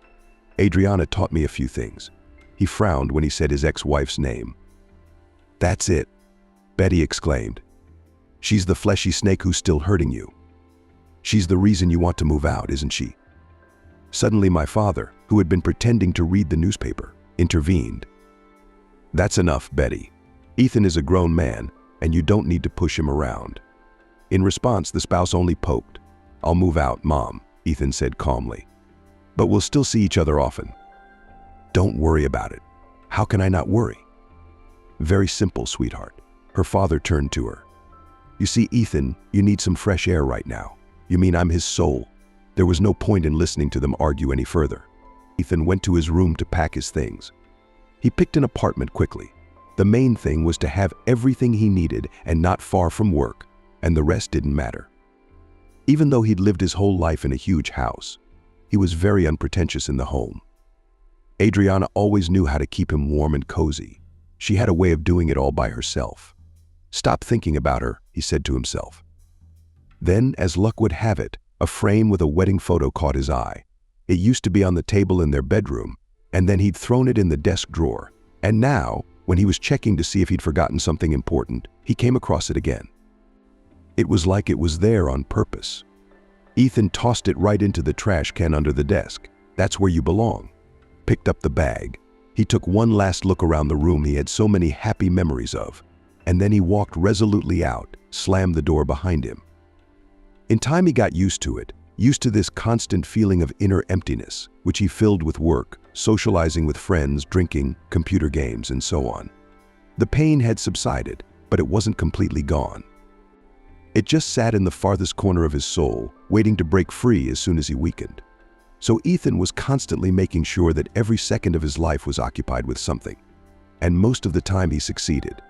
Adriana taught me a few things." He frowned when he said his ex-wife's name. "That's it," Betty exclaimed. "She's the fleshy snake who's still hurting you. She's the reason you want to move out, isn't she?" Suddenly my father, who had been pretending to read the newspaper, intervened. "That's enough, Betty. Ethan is a grown man, and you don't need to push him around." In response, the spouse only poked. "I'll move out, Mom," Ethan said calmly. "But we'll still see each other often." "Don't worry about it." "How can I not worry?" "Very simple, sweetheart." Her father turned to her. "You see, Ethan, you need some fresh air right now." "You mean I'm his soul?" There was no point in listening to them argue any further. Ethan went to his room to pack his things. He picked an apartment quickly. The main thing was to have everything he needed and not far from work, and the rest didn't matter. Even though he'd lived his whole life in a huge house, he was very unpretentious in the home. Adriana always knew how to keep him warm and cozy. She had a way of doing it all by herself. "Stop thinking about her," he said to himself. Then, as luck would have it, a frame with a wedding photo caught his eye. It used to be on the table in their bedroom, and then he'd thrown it in the desk drawer. And now, when he was checking to see if he'd forgotten something important, he came across it again. It was like it was there on purpose. Ethan tossed it right into the trash can under the desk. "That's where you belong." Picked up the bag. He took one last look around the room he had so many happy memories of, and then he walked resolutely out, slammed the door behind him. In time he got used to it, used to this constant feeling of inner emptiness, which he filled with work, socializing with friends, drinking, computer games, and so on. The pain had subsided, but it wasn't completely gone. It just sat in the farthest corner of his soul, waiting to break free as soon as he weakened. So Ethan was constantly making sure that every second of his life was occupied with something, and most of the time he succeeded.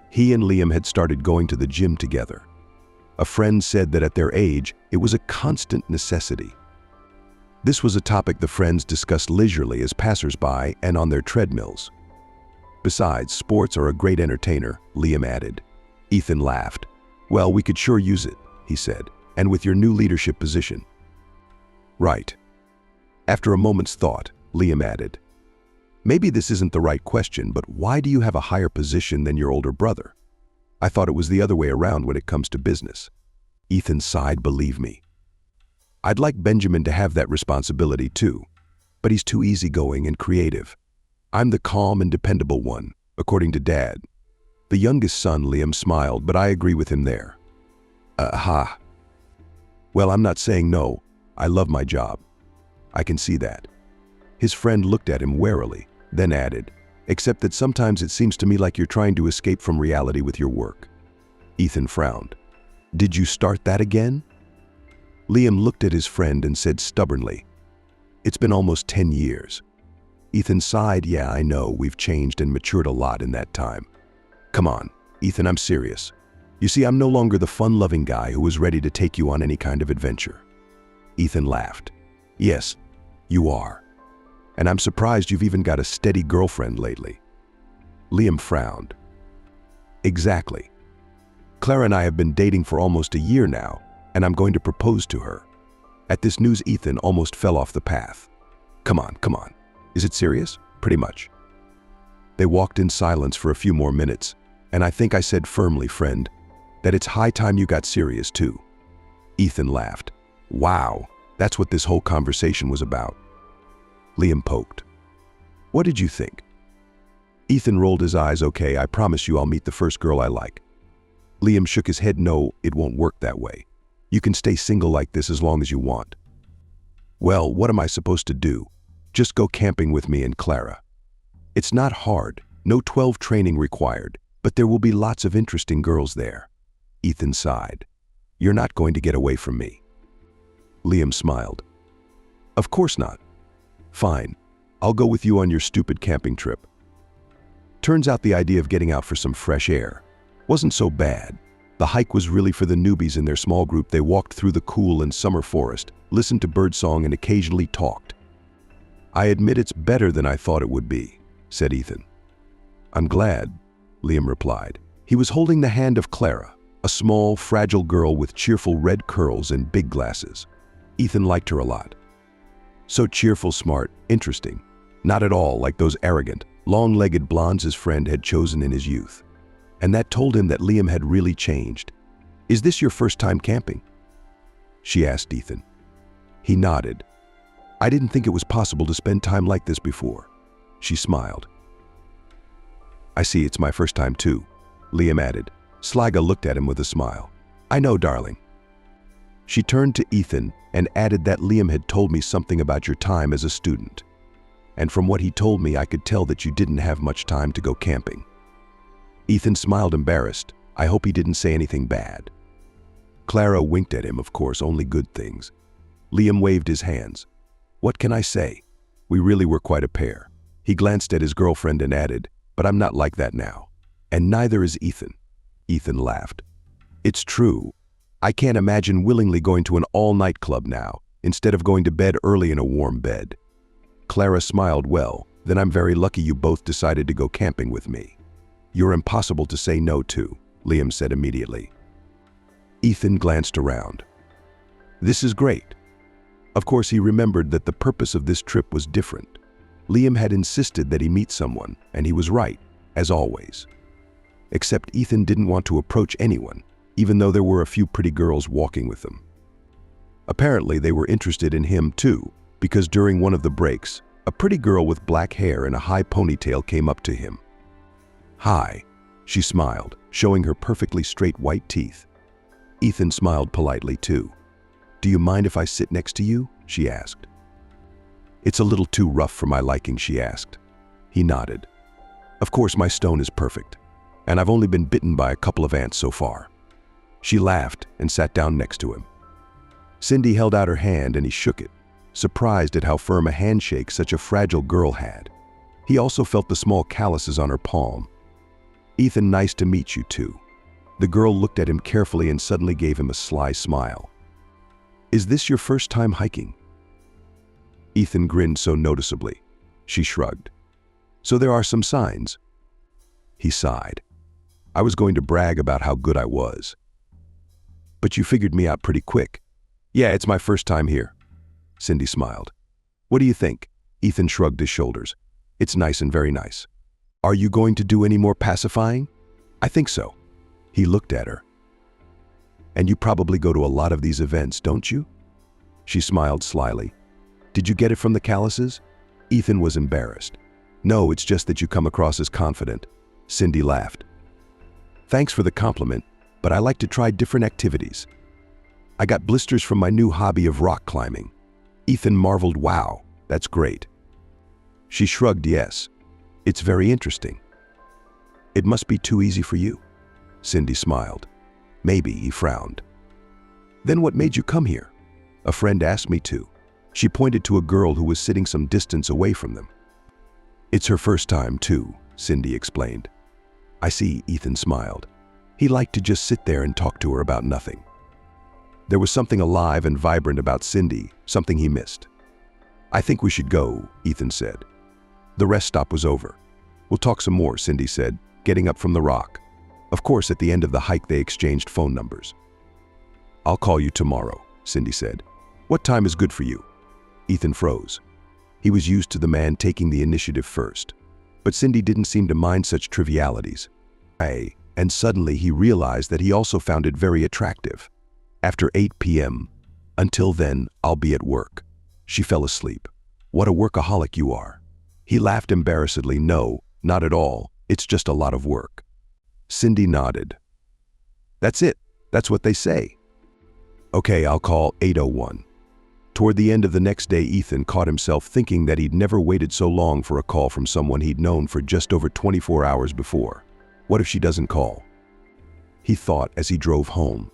He and Liam had started going to the gym together. A friend said that at their age, it was a constant necessity. This was a topic the friends discussed leisurely as passers-by and on their treadmills. "Besides, sports are a great entertainer," Liam added. Ethan laughed. "Well, we could sure use it," he said, "and with your new leadership position." "Right." After a moment's thought, Liam added, "Maybe this isn't the right question, but why do you have a higher position than your older brother? I thought it was the other way around when it comes to business." Ethan sighed. "Believe me, I'd like Benjamin to have that responsibility too, but he's too easygoing and creative. I'm the calm and dependable one, according to Dad." The youngest son, Liam, smiled, "But I agree with him there." Aha. "Well, I'm not saying no. I love my job." "I can see that." His friend looked at him warily, then added, "Except that sometimes it seems to me like you're trying to escape from reality with your work." Ethan frowned. "Did you start that again?" Liam looked at his friend and said stubbornly, "It's been almost 10 years. Ethan sighed. "Yeah, I know, we've changed and matured a lot in that time." "Come on, Ethan, I'm serious. You see, I'm no longer the fun-loving guy who was ready to take you on any kind of adventure. Ethan laughed. Yes, you are. And I'm surprised you've even got a steady girlfriend lately. Liam frowned. Exactly. Clara and I have been dating for almost a year now, and I'm going to propose to her. At this news, Ethan almost fell off the path. Come on. Is it serious? Pretty much. They walked in silence for a few more minutes, and I think I said firmly, friend, that it's high time you got serious too. Ethan laughed. Wow, that's what this whole conversation was about. Liam poked. What did you think? Ethan rolled his eyes. Okay, I promise you I'll meet the first girl I like. Liam shook his head. No, it won't work that way. You can stay single like this as long as you want. Well, what am I supposed to do? Just go camping with me and Clara. It's not hard, no 12 training required, but there will be lots of interesting girls there. Ethan sighed. You're not going to get away from me. Liam smiled. Of course not. Fine, I'll go with you on your stupid camping trip. Turns out the idea of getting out for some fresh air wasn't so bad. The hike was really for the newbies in their small group. They walked through the cool and summer forest, listened to birdsong, and occasionally talked. I admit it's better than I thought it would be, said Ethan. I'm glad, Liam replied. He was holding the hand of Clara, a small, fragile girl with cheerful red curls and big glasses. Ethan liked her a lot. So cheerful, smart, interesting. Not at all like those arrogant, long-legged blondes his friend had chosen in his youth. And that told him that Liam had really changed. Is this your first time camping? She asked Ethan. He nodded. I didn't think it was possible to spend time like this before. She smiled. I see, it's my first time too, Liam added. Sliga looked at him with a smile. I know, darling. She turned to Ethan and added that Liam had told me something about your time as a student. And from what he told me, I could tell that you didn't have much time to go camping. Ethan smiled, embarrassed. I hope he didn't say anything bad. Clara winked at him, of course, only good things. Liam waved his hands. What can I say? We really were quite a pair. He glanced at his girlfriend and added, but I'm not like that now. And neither is Ethan. Ethan laughed. It's true. I can't imagine willingly going to an all-night club now, instead of going to bed early in a warm bed. Clara smiled. Well, then I'm very lucky you both decided to go camping with me. You're impossible to say no to, Liam said immediately. Ethan glanced around. This is great. Of course, he remembered that the purpose of this trip was different. Liam had insisted that he meet someone, and he was right, as always. Except Ethan didn't want to approach anyone, even though there were a few pretty girls walking with them. Apparently, they were interested in him too, because during one of the breaks, a pretty girl with black hair and a high ponytail came up to him. Hi, she smiled, showing her perfectly straight white teeth. Ethan smiled politely too. Do you mind if I sit next to you? She asked. It's a little too rough for my liking, she asked. He nodded. Of course, my stone is perfect, and I've only been bitten by a couple of ants so far. She laughed and sat down next to him. Cindy held out her hand and he shook it, surprised at how firm a handshake such a fragile girl had. He also felt the small calluses on her palm. Ethan, nice to meet you too. The girl looked at him carefully and suddenly gave him a sly smile. Is this your first time hiking? Ethan grinned so noticeably. She shrugged. So there are some signs. He sighed. I was going to brag about how good I was. But you figured me out pretty quick. Yeah, it's my first time here. Cindy smiled. What do you think? Ethan shrugged his shoulders. It's nice and very nice. Are you going to do any more pacifying? I think so. He looked at her. And you probably go to a lot of these events, don't you? She smiled slyly. Did you get it from the calluses? Ethan was embarrassed. No, it's just that you come across as confident. Cindy laughed. Thanks for the compliment, but I like to try different activities. I got blisters from my new hobby of rock climbing. Ethan marveled. Wow, that's great. She shrugged. Yes, it's very interesting. It must be too easy for you. Cindy smiled. Maybe, he frowned. Then what made you come here? A friend asked me to. She pointed to a girl who was sitting some distance away from them. It's her first time too, Cindy explained. I see, Ethan smiled. He liked to just sit there and talk to her about nothing. There was something alive and vibrant about Cindy, something he missed. "I think we should go," Ethan said. The rest stop was over. "We'll talk some more," Cindy said, getting up from the rock. Of course, at the end of the hike they exchanged phone numbers. "I'll call you tomorrow," Cindy said. "What time is good for you?" Ethan froze. He was used to the man taking the initiative first. But Cindy didn't seem to mind such trivialities. And suddenly he realized that he also found it very attractive. "After 8 p.m. Until then, I'll be at work." She fell asleep. "What a workaholic you are." He laughed embarrassedly. "No, not at all. It's just a lot of work." Cindy nodded. "That's it. That's what they say." "Okay, I'll call 8:01. Toward the end of the next day, Ethan caught himself thinking that he'd never waited so long for a call from someone he'd known for just over 24 hours before. What if she doesn't call? He thought as he drove home.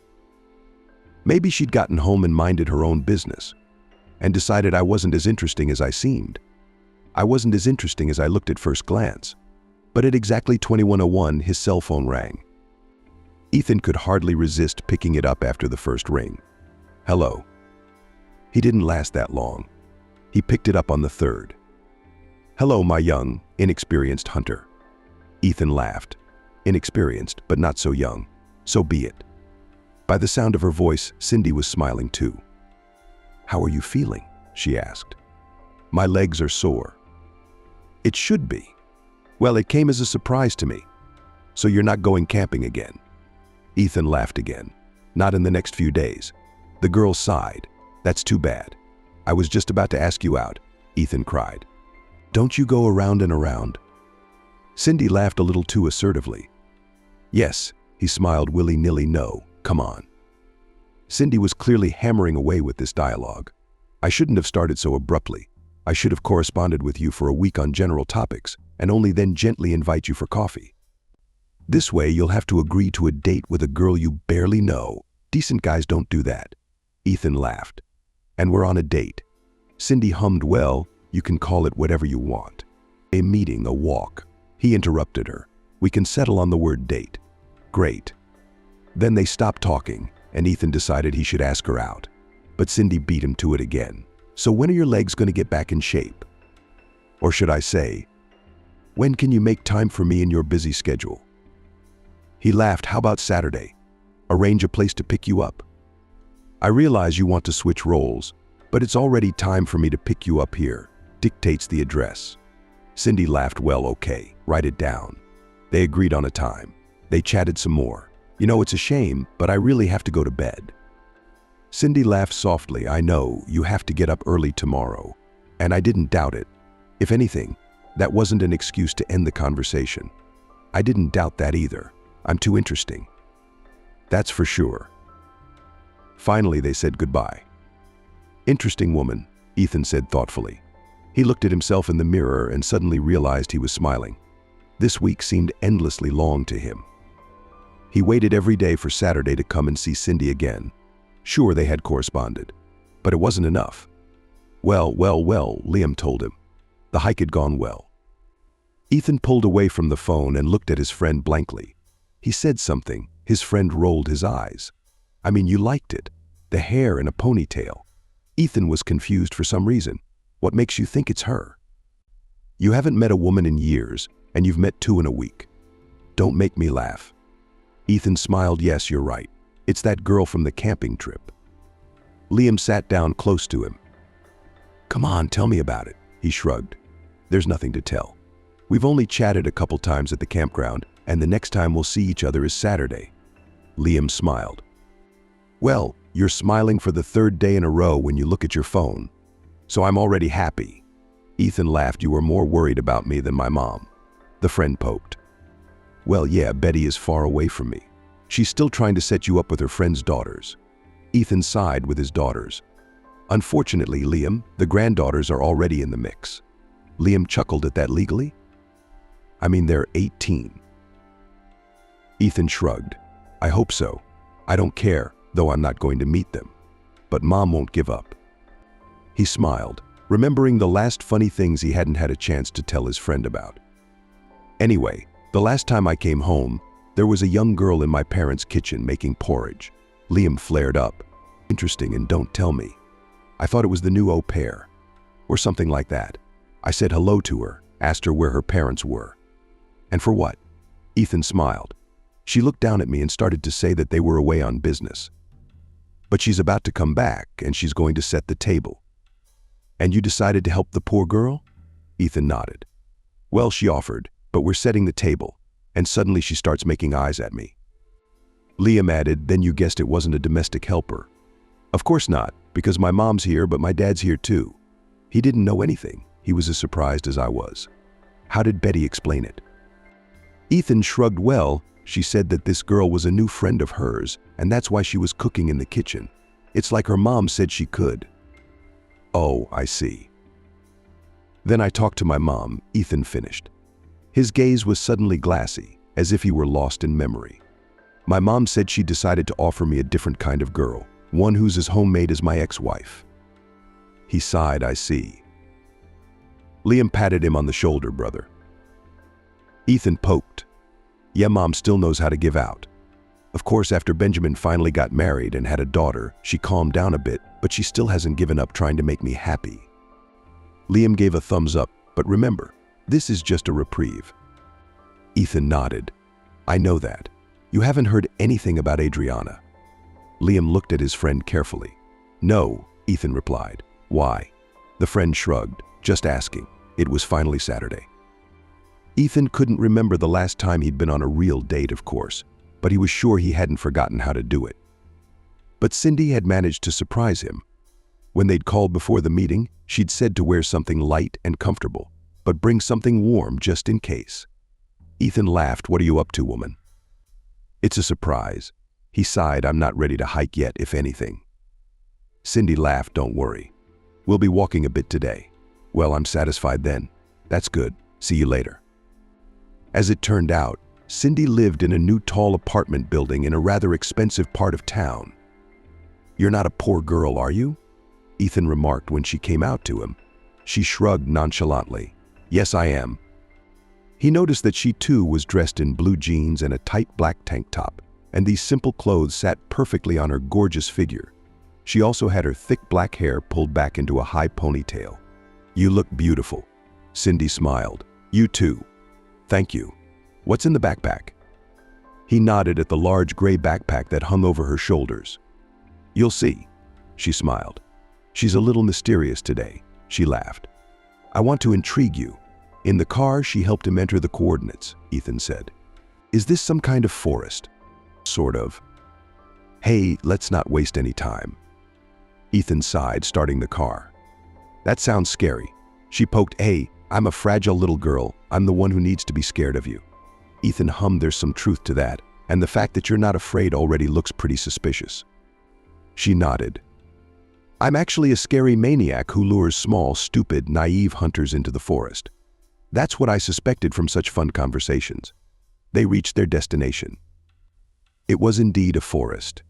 Maybe she'd gotten home and minded her own business, and decided I wasn't as interesting as I seemed. I wasn't as interesting as I looked at first glance. But at exactly 21:01, his cell phone rang. Ethan could hardly resist picking it up after the first ring. "Hello." He didn't last that long. He picked it up on the third. "Hello, my young, inexperienced hunter." Ethan laughed. Inexperienced, but not so young. So be it. By the sound of her voice, Cindy was smiling too. "How are you feeling?" she asked. "My legs are sore." "It should be." "Well, it came as a surprise to me." "So you're not going camping again?" Ethan laughed again. "Not in the next few days." The girl sighed. "That's too bad. I was just about to ask you out," Ethan cried. "Don't you go around and around?" Cindy laughed a little too assertively. "Yes," he smiled willy-nilly. "No, come on." Cindy was clearly hammering away with this dialogue. "I shouldn't have started so abruptly. I should have corresponded with you for a week on general topics, and only then gently invite you for coffee. This way you'll have to agree to a date with a girl you barely know. Decent guys don't do that." Ethan laughed. "And we're on a date." Cindy hummed. "Well, you can call it whatever you want. A meeting, a walk." He interrupted her. "We can settle on the word date." "Great." Then they stopped talking, and Ethan decided he should ask her out. But Cindy beat him to it again. "So when are your legs going to get back in shape? Or should I say, when can you make time for me in your busy schedule?" He laughed. "How about Saturday? Arrange a place to pick you up. I realize you want to switch roles, but it's already time for me to pick you up here. Dictates the address." Cindy laughed. "Well, okay, write it down." They agreed on a time. They chatted some more. "You know, it's a shame, but I really have to go to bed." Cindy laughed softly. "I know, you have to get up early tomorrow." And I didn't doubt it. If anything, that wasn't an excuse to end the conversation. I didn't doubt that either. I'm too interesting. That's for sure. Finally, they said goodbye. "Interesting woman," Ethan said thoughtfully. He looked at himself in the mirror and suddenly realized he was smiling. This week seemed endlessly long to him. He waited every day for Saturday to come and see Cindy again. Sure, they had corresponded, but it wasn't enough. Well, Liam told him. The hike had gone well. Ethan pulled away from the phone and looked at his friend blankly. He said something. His friend rolled his eyes. "I mean, you liked it. The hair in a ponytail." Ethan was confused for some reason. "What makes you think it's her?" "You haven't met a woman in years, and you've met two in a week. Don't make me laugh." Ethan smiled. "Yes, you're right. It's that girl from the camping trip." Liam sat down close to him. "Come on, tell me about it." He shrugged. "There's nothing to tell. We've only chatted a couple times at the campground, and the next time we'll see each other is Saturday." Liam smiled. "Well, you're smiling for the third day in a row when you look at your phone. So I'm already happy." Ethan laughed. "You were more worried about me than my mom." The friend poked. "Well, yeah, Betty is far away from me. She's still trying to set you up with her friend's daughters." Ethan sighed with his daughters. "Unfortunately, Liam, the granddaughters are already in the mix." Liam chuckled at that. "Legally?" "I mean, they're 18. Ethan shrugged. "I hope so. I don't care, though I'm not going to meet them. But Mom won't give up." He smiled, remembering the last funny things he hadn't had a chance to tell his friend about. "Anyway, the last time I came home, there was a young girl in my parents' kitchen making porridge." Liam flared up. Interesting, and don't tell me. I thought it was the new au pair, or something like that. I said hello to her, asked her where her parents were. And for what? Ethan smiled. She looked down at me and started to say that they were away on business. But she's about to come back, and she's going to set the table. And you decided to help the poor girl? Ethan nodded. Well, she offered, but we're setting the table, and suddenly she starts making eyes at me. Liam added, then you guessed it wasn't a domestic helper. Of course not, because my mom's here, but my dad's here too. He didn't know anything. He was as surprised as I was. How did Betty explain it? Ethan shrugged. Well, she said that this girl was a new friend of hers, and that's why she was cooking in the kitchen. It's like her mom said she could. Oh, I see. Then I talked to my mom, Ethan finished. His gaze was suddenly glassy, as if he were lost in memory. My mom said she decided to offer me a different kind of girl, one who's as homemade as my ex-wife. He sighed. I see. Liam patted him on the shoulder. Brother. Ethan poked. Yeah, Mom still knows how to give out. Of course, after Benjamin finally got married and had a daughter, she calmed down a bit, but she still hasn't given up trying to make me happy. Liam gave a thumbs up, but remember, this is just a reprieve. Ethan nodded. I know that. You haven't heard anything about Adriana. Liam looked at his friend carefully. No, Ethan replied. Why? The friend shrugged. Just asking. It was finally Saturday. Ethan couldn't remember the last time he'd been on a real date, of course, but he was sure he hadn't forgotten how to do it. But Cindy had managed to surprise him. When they'd called before the meeting, she'd said to wear something light and comfortable, but bring something warm just in case. Ethan laughed. What are you up to, woman? It's a surprise. He sighed. I'm not ready to hike yet, if anything. Cindy laughed. Don't worry. We'll be walking a bit today. Well, I'm satisfied then. That's good. See you later. As it turned out, Cindy lived in a new tall apartment building in a rather expensive part of town. You're not a poor girl, are you? Ethan remarked when she came out to him. She shrugged nonchalantly. Yes, I am. He noticed that she too was dressed in blue jeans and a tight black tank top, and these simple clothes sat perfectly on her gorgeous figure. She also had her thick black hair pulled back into a high ponytail. You look beautiful. Cindy smiled. You too. Thank you. What's in the backpack? He nodded at the large gray backpack that hung over her shoulders. You'll see. She smiled. She's a little mysterious today. She laughed. I want to intrigue you. In the car, she helped him enter the coordinates, Ethan said. Is this some kind of forest? Sort of. Hey, let's not waste any time. Ethan sighed, starting the car. That sounds scary. She poked. Hey, I'm a fragile little girl. I'm the one who needs to be scared of you. Ethan hummed. There's some truth to that, and the fact that you're not afraid already looks pretty suspicious. She nodded. I'm actually a scary maniac who lures small, stupid, naive hunters into the forest. That's what I suspected from such fun conversations. They reached their destination. It was indeed a forest.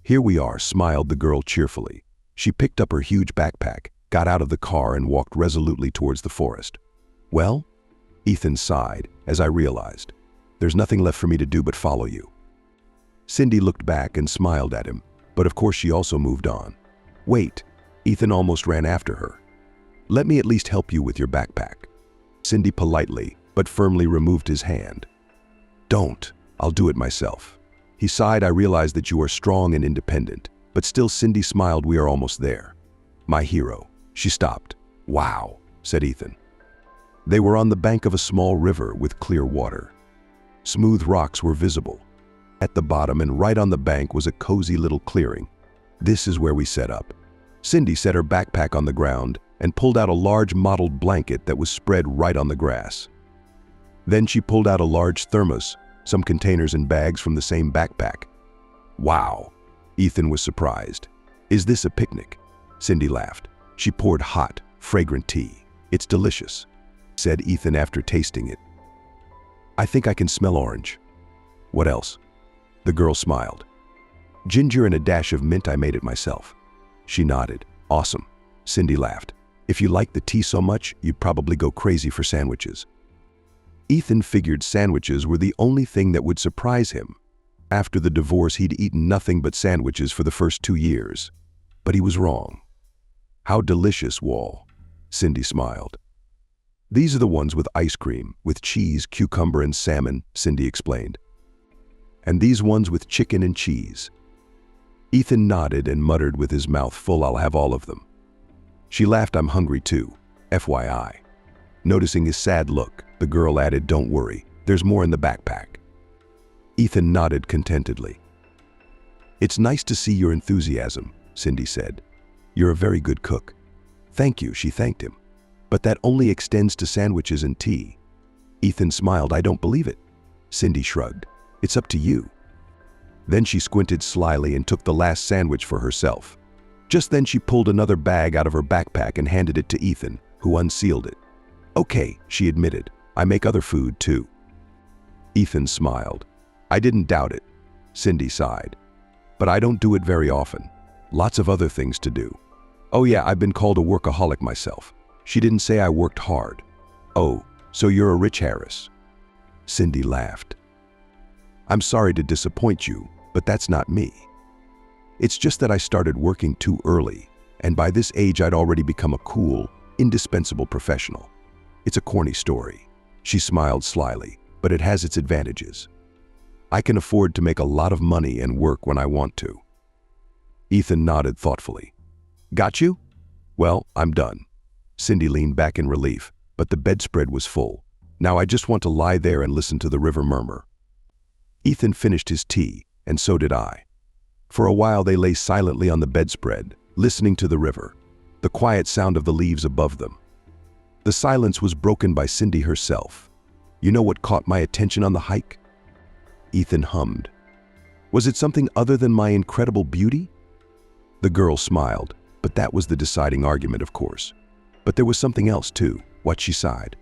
Here we are, smiled the girl cheerfully. She picked up her huge backpack, got out of the car, and walked resolutely towards the forest. Well? Ethan sighed, as I realized. There's nothing left for me to do but follow you. Cindy looked back and smiled at him, but of course she also moved on. Wait, Ethan almost ran after her. Let me at least help you with your backpack. Cindy politely, but firmly removed his hand. Don't, I'll do it myself. He sighed. I realized that you are strong and independent, but still. Cindy smiled. We are almost there. My hero. She stopped. Wow, said Ethan. They were on the bank of a small river with clear water. Smooth rocks were visible. At the bottom and right on the bank was a cozy little clearing. This is where we set up. Cindy set her backpack on the ground and pulled out a large mottled blanket that was spread right on the grass. Then she pulled out a large thermos, some containers and bags from the same backpack. Wow, Ethan was surprised. Is this a picnic? Cindy laughed. She poured hot, fragrant tea. It's delicious, said Ethan after tasting it. I think I can smell orange. What else? The girl smiled. Ginger and a dash of mint. I made it myself. She nodded. Awesome. Cindy laughed. If you like the tea so much, you'd probably go crazy for sandwiches. Ethan figured sandwiches were the only thing that would surprise him. After the divorce, he'd eaten nothing but sandwiches for the first 2 years. But he was wrong. How delicious, Wall. Cindy smiled. These are the ones with ice cream, with cheese, cucumber, and salmon, Cindy explained. And these ones with chicken and cheese. Ethan nodded and muttered with his mouth full, I'll have all of them. She laughed, I'm hungry too, FYI. Noticing his sad look, the girl added, don't worry, there's more in the backpack. Ethan nodded contentedly. It's nice to see your enthusiasm, Cindy said. You're a very good cook. Thank you, she thanked him. But that only extends to sandwiches and tea. Ethan smiled, I don't believe it. Cindy shrugged. It's up to you. Then she squinted slyly and took the last sandwich for herself. Just then she pulled another bag out of her backpack and handed it to Ethan, who unsealed it. Okay, she admitted. I make other food too. Ethan smiled. I didn't doubt it. Cindy sighed. But I don't do it very often. Lots of other things to do. Oh yeah, I've been called a workaholic myself. She didn't say I worked hard. Oh, so you're a Rich Harris. Cindy laughed. I'm sorry to disappoint you, but that's not me. It's just that I started working too early, and by this age I'd already become a cool, indispensable professional. It's a corny story. She smiled slyly, but it has its advantages. I can afford to make a lot of money and work when I want to. Ethan nodded thoughtfully. Got you? Well, I'm done. Cindy leaned back in relief, but the bedspread was full. Now I just want to lie there and listen to the river murmur. Ethan finished his tea, and so did I. For a while they lay silently on the bedspread, listening to the river, the quiet sound of the leaves above them. The silence was broken by Cindy herself. You know what caught my attention on the hike? Ethan hummed. Was it something other than my incredible beauty? The girl smiled, but that was the deciding argument, of course. But there was something else too, what she sighed.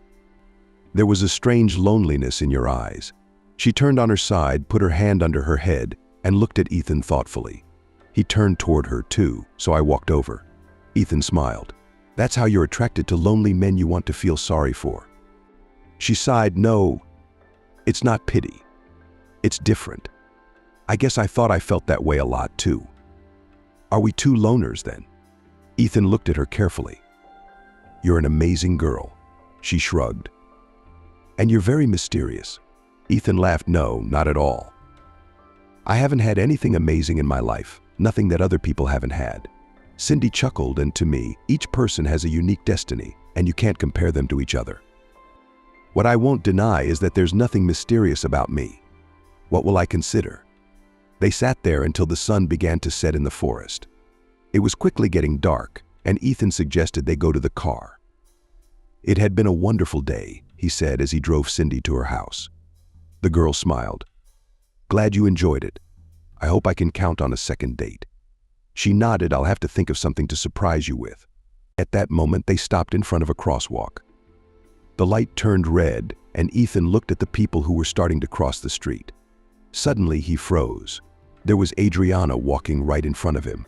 There was a strange loneliness in your eyes. She turned on her side, put her hand under her head, and looked at Ethan thoughtfully. He turned toward her too, so I walked over. Ethan smiled. That's how you're attracted to lonely men you want to feel sorry for. She sighed, no, it's not pity. It's different. I guess I thought I felt that way a lot too. Are we two loners then? Ethan looked at her carefully. You're an amazing girl. She shrugged. And you're very mysterious. Ethan laughed, no, not at all. I haven't had anything amazing in my life, nothing that other people haven't had. Cindy chuckled, and to me, each person has a unique destiny, and you can't compare them to each other. What I won't deny is that there's nothing mysterious about me. What will I consider? They sat there until the sun began to set in the forest. It was quickly getting dark, and Ethan suggested they go to the car. It had been a wonderful day, he said as he drove Cindy to her house. The girl smiled. Glad you enjoyed it. I hope I can count on a second date. She nodded. I'll have to think of something to surprise you with. At that moment, they stopped in front of a crosswalk. The light turned red, and Ethan looked at the people who were starting to cross the street. Suddenly, he froze. There was Adriana walking right in front of him.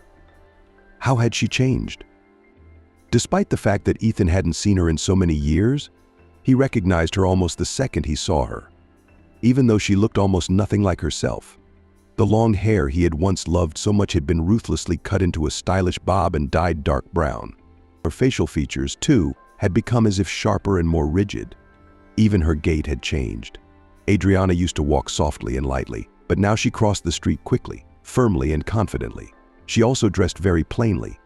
How had she changed? Despite the fact that Ethan hadn't seen her in so many years, he recognized her almost the second he saw her. Even though she looked almost nothing like herself. The long hair he had once loved so much had been ruthlessly cut into a stylish bob and dyed dark brown. Her facial features, too, had become as if sharper and more rigid. Even her gait had changed. Adriana used to walk softly and lightly, but now she crossed the street quickly, firmly and confidently. She also dressed very plainly.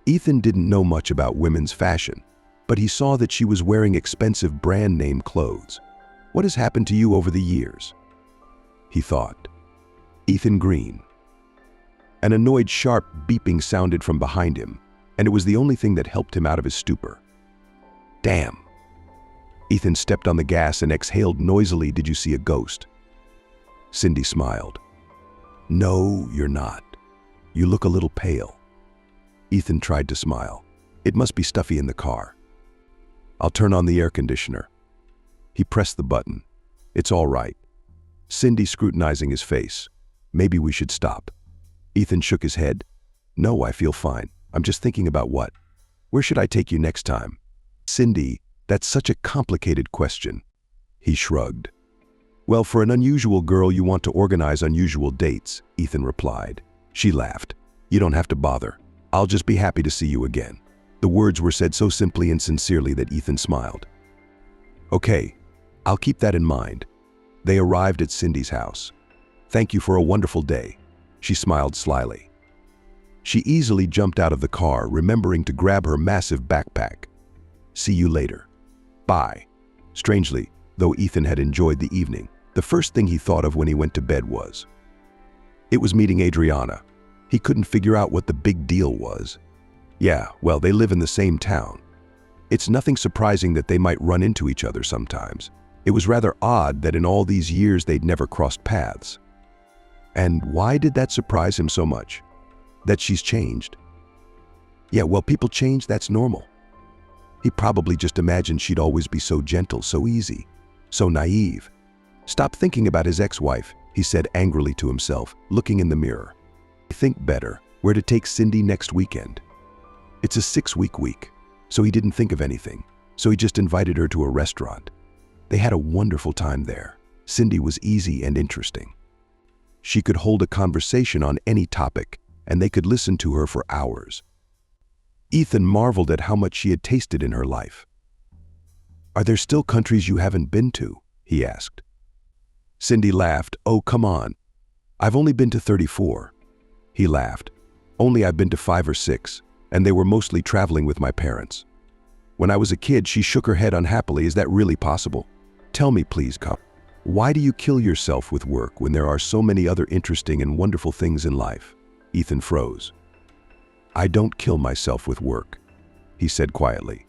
Ethan didn't know much about women's fashion, but he saw that she was wearing expensive brand-name clothes. What has happened to you over the years? He thought. Ethan Green. An annoyed, sharp beeping sounded from behind him, and it was the only thing that helped him out of his stupor. Damn. Ethan stepped on the gas and exhaled noisily. Did you see a ghost? Cindy smiled. No, you're not. You look a little pale. Ethan tried to smile. It must be stuffy in the car. I'll turn on the air conditioner. He pressed the button. It's all right. Cindy scrutinizing his face. Maybe we should stop. Ethan shook his head. No, I feel fine. I'm just thinking about what. Where should I take you next time? Cindy, that's such a complicated question. He shrugged. Well, for an unusual girl, you want to organize unusual dates, Ethan replied. She laughed. You don't have to bother. I'll just be happy to see you again. The words were said so simply and sincerely that Ethan smiled. Okay, I'll keep that in mind. They arrived at Cindy's house. Thank you for a wonderful day. She smiled slyly. She easily jumped out of the car, remembering to grab her massive backpack. See you later. Bye. Strangely, though Ethan had enjoyed the evening, the first thing he thought of when he went to bed was meeting Adriana. He couldn't figure out what the big deal was. Yeah, well, they live in the same town. It's nothing surprising that they might run into each other sometimes. It was rather odd that in all these years they'd never crossed paths. And why did that surprise him so much? That she's changed. Yeah, well, people change, that's normal. He probably just imagined she'd always be so gentle, so easy, so naive. Stop thinking about his ex-wife, he said angrily to himself, looking in the mirror. Think better, where to take Cindy next weekend. It's a 6-week week, so he didn't think of anything, so he just invited her to a restaurant. They had a wonderful time there. Cindy was easy and interesting. She could hold a conversation on any topic, and they could listen to her for hours. Ethan marveled at how much she had tasted in her life. Are there still countries you haven't been to? He asked. Cindy laughed. Oh, come on. I've only been to 34. He laughed. Only I've been to 5 or 6, and they were mostly traveling with my parents. When I was a kid, she shook her head unhappily. Is that really possible? Tell me, please, come. Why do you kill yourself with work when there are so many other interesting and wonderful things in life? Ethan froze. I don't kill myself with work, he said quietly.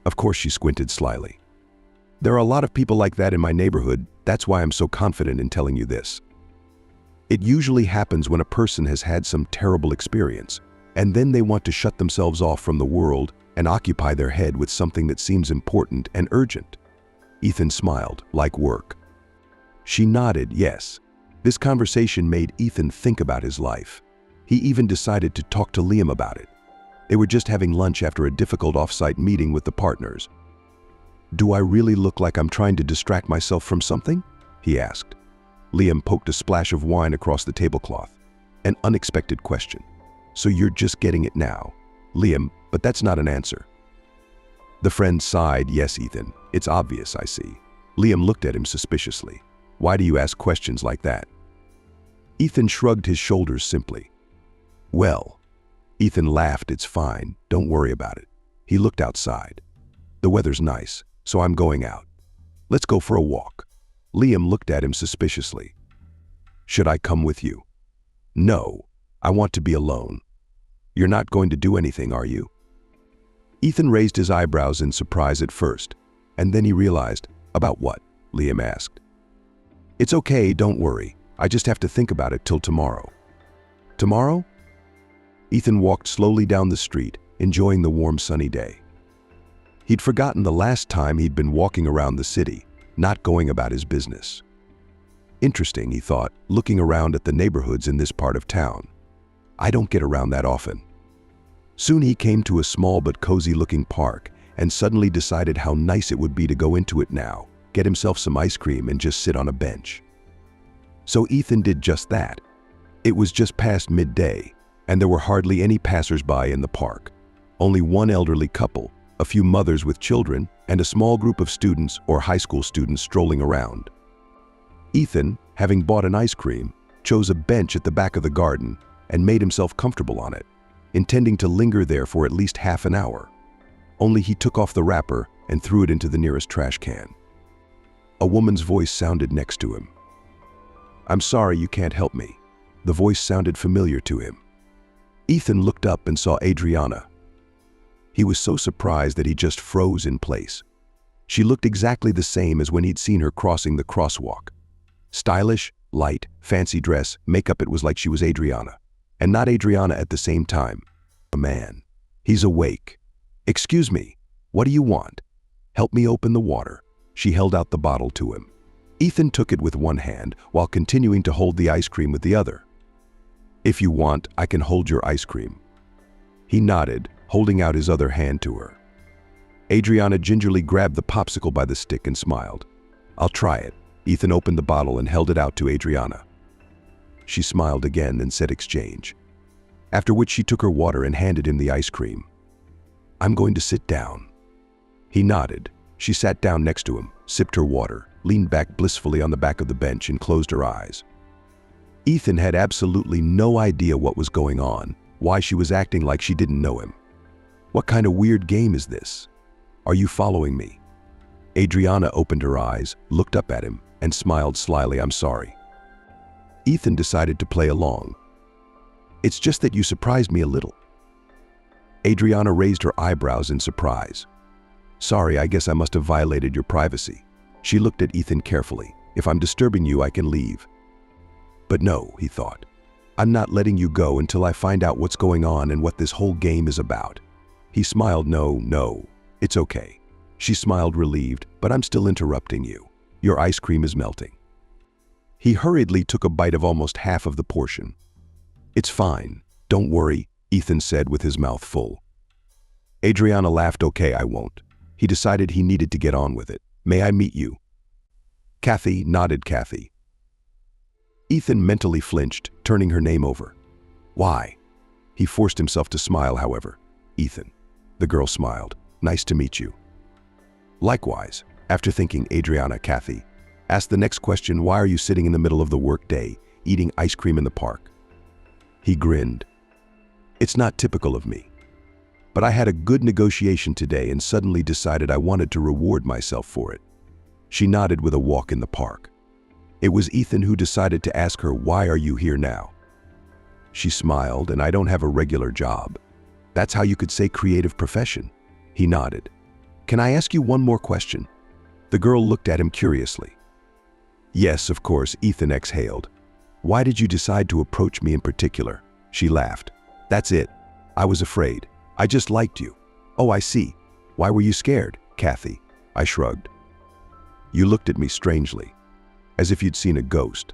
Of course, she squinted slyly. There are a lot of people like that in my neighborhood. That's why I'm so confident in telling you this. It usually happens when a person has had some terrible experience, and then they want to shut themselves off from the world and occupy their head with something that seems important and urgent. Ethan smiled, like work. She nodded, yes. This conversation made Ethan think about his life. He even decided to talk to Liam about it. They were just having lunch after a difficult off-site meeting with the partners. Do I really look like I'm trying to distract myself from something? He asked. Liam poked a splash of wine across the tablecloth. An unexpected question. So you're just getting it now? Liam, but that's not an answer. The friend sighed. Yes, Ethan. It's obvious, I see. Liam looked at him suspiciously. Why do you ask questions like that? Ethan shrugged his shoulders simply. Well, Ethan laughed. It's fine. Don't worry about it. He looked outside. The weather's nice, so I'm going out. Let's go for a walk. Liam looked at him suspiciously. Should I come with you? No, I want to be alone. You're not going to do anything, are you? Ethan raised his eyebrows in surprise at first, and then he realized. About what? Liam asked. It's okay, don't worry. I just have to think about it till tomorrow. Tomorrow? Ethan walked slowly down the street, enjoying the warm sunny day. He'd forgotten the last time he'd been walking around the city, not going about his business. Interesting, he thought, looking around at the neighborhoods in this part of town. I don't get around that often. Soon he came to a small but cozy-looking park and suddenly decided how nice it would be to go into it now, get himself some ice cream and just sit on a bench. So Ethan did just that. It was just past midday, and there were hardly any passers-by in the park. Only one elderly couple, a few mothers with children, and a small group of students or high school students strolling around. Ethan, having bought an ice cream, chose a bench at the back of the garden and made himself comfortable on it, intending to linger there for at least half an hour. Only he took off the wrapper and threw it into the nearest trash can. A woman's voice sounded next to him. I'm sorry, you can't help me. The voice sounded familiar to him. Ethan looked up and saw Adriana. He was so surprised that he just froze in place. She looked exactly the same as when he'd seen her crossing the crosswalk. Stylish, light, fancy dress, makeup. It was like she was Adriana. And not Adriana at the same time. A man. He's awake. Excuse me, what do you want? Help me open the water. She held out the bottle to him. Ethan took it with one hand while continuing to hold the ice cream with the other. If you want, I can hold your ice cream. He nodded, holding out his other hand to her. Adriana gingerly grabbed the popsicle by the stick and smiled. I'll try it. Ethan opened the bottle and held it out to Adriana. She smiled again and said exchange, after which she took her water and handed him the ice cream. I'm going to sit down. He nodded. She sat down next to him, sipped her water, leaned back blissfully on the back of the bench and closed her eyes. Ethan had absolutely no idea what was going on, why she was acting like she didn't know him. What kind of weird game is this? Are you following me? Adriana opened her eyes, looked up at him, and smiled slyly. I'm sorry. Ethan decided to play along. It's just that you surprised me a little. Adriana raised her eyebrows in surprise. Sorry, I guess I must have violated your privacy. She looked at Ethan carefully. If I'm disturbing you, I can leave. But no, he thought. I'm not letting you go until I find out what's going on and what this whole game is about. He smiled. No, it's okay. She smiled relieved, but I'm still interrupting you. Your ice cream is melting. He hurriedly took a bite of almost half of the portion. It's fine. Don't worry, Ethan said with his mouth full. Adriana laughed. Okay, I won't. He decided he needed to get on with it. May I meet you? Kathy nodded. Kathy. Ethan mentally flinched, turning her name over. Why? He forced himself to smile, however. Ethan. The girl smiled. Nice to meet you. Likewise, after thinking Adriana, Kathy asked the next question, why are you sitting in the middle of the workday, eating ice cream in the park? He grinned. It's not typical of me. But I had a good negotiation today and suddenly decided I wanted to reward myself for it. She nodded with a walk in the park. It was Ethan who decided to ask her, why are you here now? She smiled, and I don't have a regular job. That's how you could say creative profession. He nodded. Can I ask you one more question? The girl looked at him curiously. Yes, of course, Ethan exhaled. Why did you decide to approach me in particular? She laughed. That's it. I was afraid. I just liked you. Oh, I see. Why were you scared, Kathy? I shrugged. You looked at me strangely, as if you'd seen a ghost.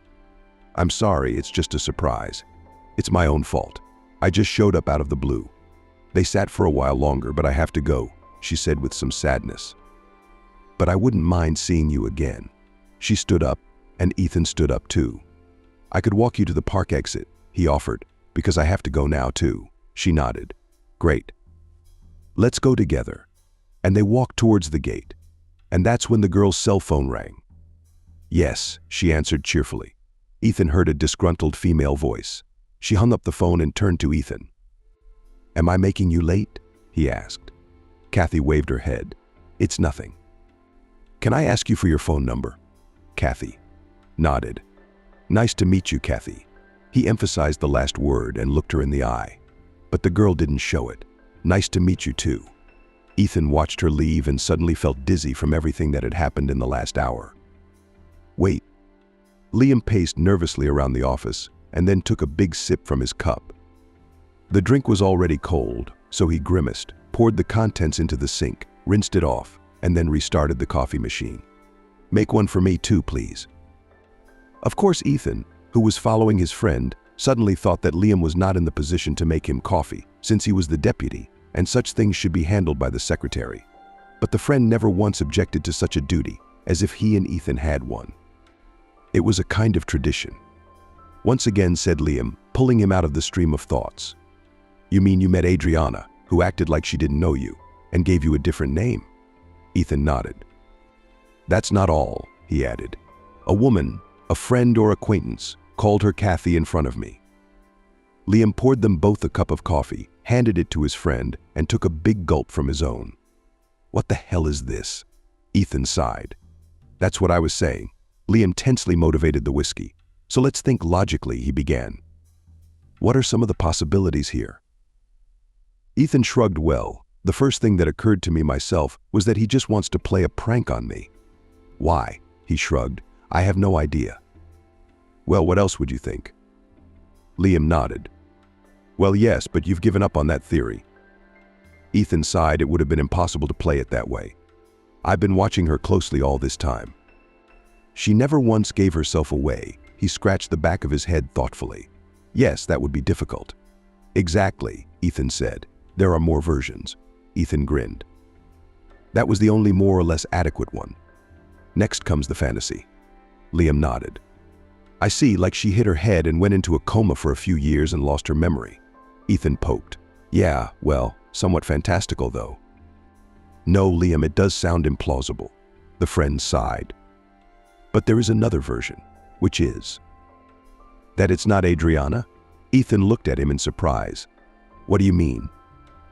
I'm sorry, it's just a surprise. It's my own fault. I just showed up out of the blue. They sat for a while longer, but I have to go, she said with some sadness. But I wouldn't mind seeing you again. She stood up, and Ethan stood up too. I could walk you to the park exit, he offered, because I have to go now too. She nodded. Great. Let's go together. And they walked towards the gate. And that's when the girl's cell phone rang. Yes, she answered cheerfully. Ethan heard a disgruntled female voice. She hung up the phone and turned to Ethan. Am I making you late? He asked. Kathy waved her head. It's nothing. Can I ask you for your phone number? Kathy nodded. Nice to meet you, Kathy. He emphasized the last word and looked her in the eye. But the girl didn't show it. Nice to meet you too. Ethan watched her leave and suddenly felt dizzy from everything that had happened in the last hour. Wait. Liam paced nervously around the office and then took a big sip from his cup. The drink was already cold, so he grimaced, poured the contents into the sink, rinsed it off, and then restarted the coffee machine. Make one for me too, please. Of course, Ethan, who was following his friend, suddenly thought that Liam was not in the position to make him coffee, since he was the deputy, and such things should be handled by the secretary. But the friend never once objected to such a duty, as if he and Ethan had one. It was a kind of tradition. Once again, said Liam, pulling him out of the stream of thoughts. You mean you met Adriana, who acted like she didn't know you, and gave you a different name? Ethan nodded. That's not all, he added. A woman, a friend or acquaintance, called her Kathy in front of me. Liam poured them both a cup of coffee, handed it to his friend, and took a big gulp from his own. What the hell is this? Ethan sighed. That's what I was saying. Liam tensely motivated the whiskey. So let's think logically, he began. What are some of the possibilities here? Ethan shrugged. Well, the first thing that occurred to me myself was that he just wants to play a prank on me. Why? He shrugged. I have no idea. Well, what else would you think? Liam nodded. Well, yes, but you've given up on that theory. Ethan sighed. It would have been impossible to play it that way. I've been watching her closely all this time. She never once gave herself away. He scratched the back of his head thoughtfully. Yes, that would be difficult. Exactly, Ethan said. There are more versions. Ethan grinned. That was the only more or less adequate one. Next comes the fantasy. Liam nodded. I see, like she hit her head and went into a coma for a few years and lost her memory. Ethan poked. Yeah, well, somewhat fantastical though. No, Liam, it does sound implausible. The friend sighed. But there is another version, which is that it's not Adriana? Ethan looked at him in surprise. What do you mean?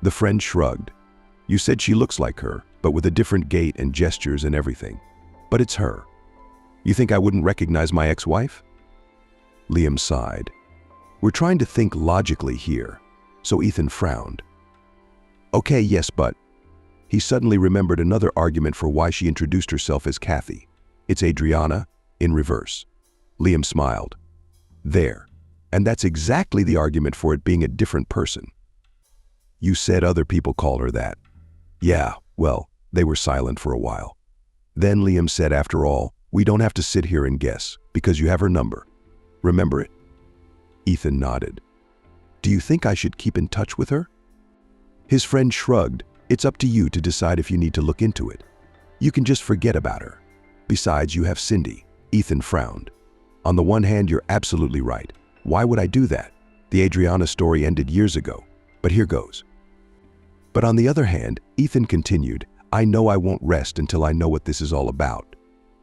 The friend shrugged. You said she looks like her, but with a different gait and gestures and everything. But it's her. You think I wouldn't recognize my ex-wife? Liam sighed. We're trying to think logically here, so Ethan frowned. Okay, yes, but... He suddenly remembered another argument for why she introduced herself as Kathy. It's Adriana, in reverse. Liam smiled. There. And that's exactly the argument for it being a different person. You said other people called her that. Yeah, well, they were silent for a while. Then Liam said, after all, we don't have to sit here and guess, because you have her number. Remember it? Ethan nodded. Do you think I should keep in touch with her? His friend shrugged. It's up to you to decide if you need to look into it. You can just forget about her. Besides, you have Cindy. Ethan frowned. On the one hand, you're absolutely right. Why would I do that? The Adriana story ended years ago, but here goes. But on the other hand, Ethan continued, I know I won't rest until I know what this is all about.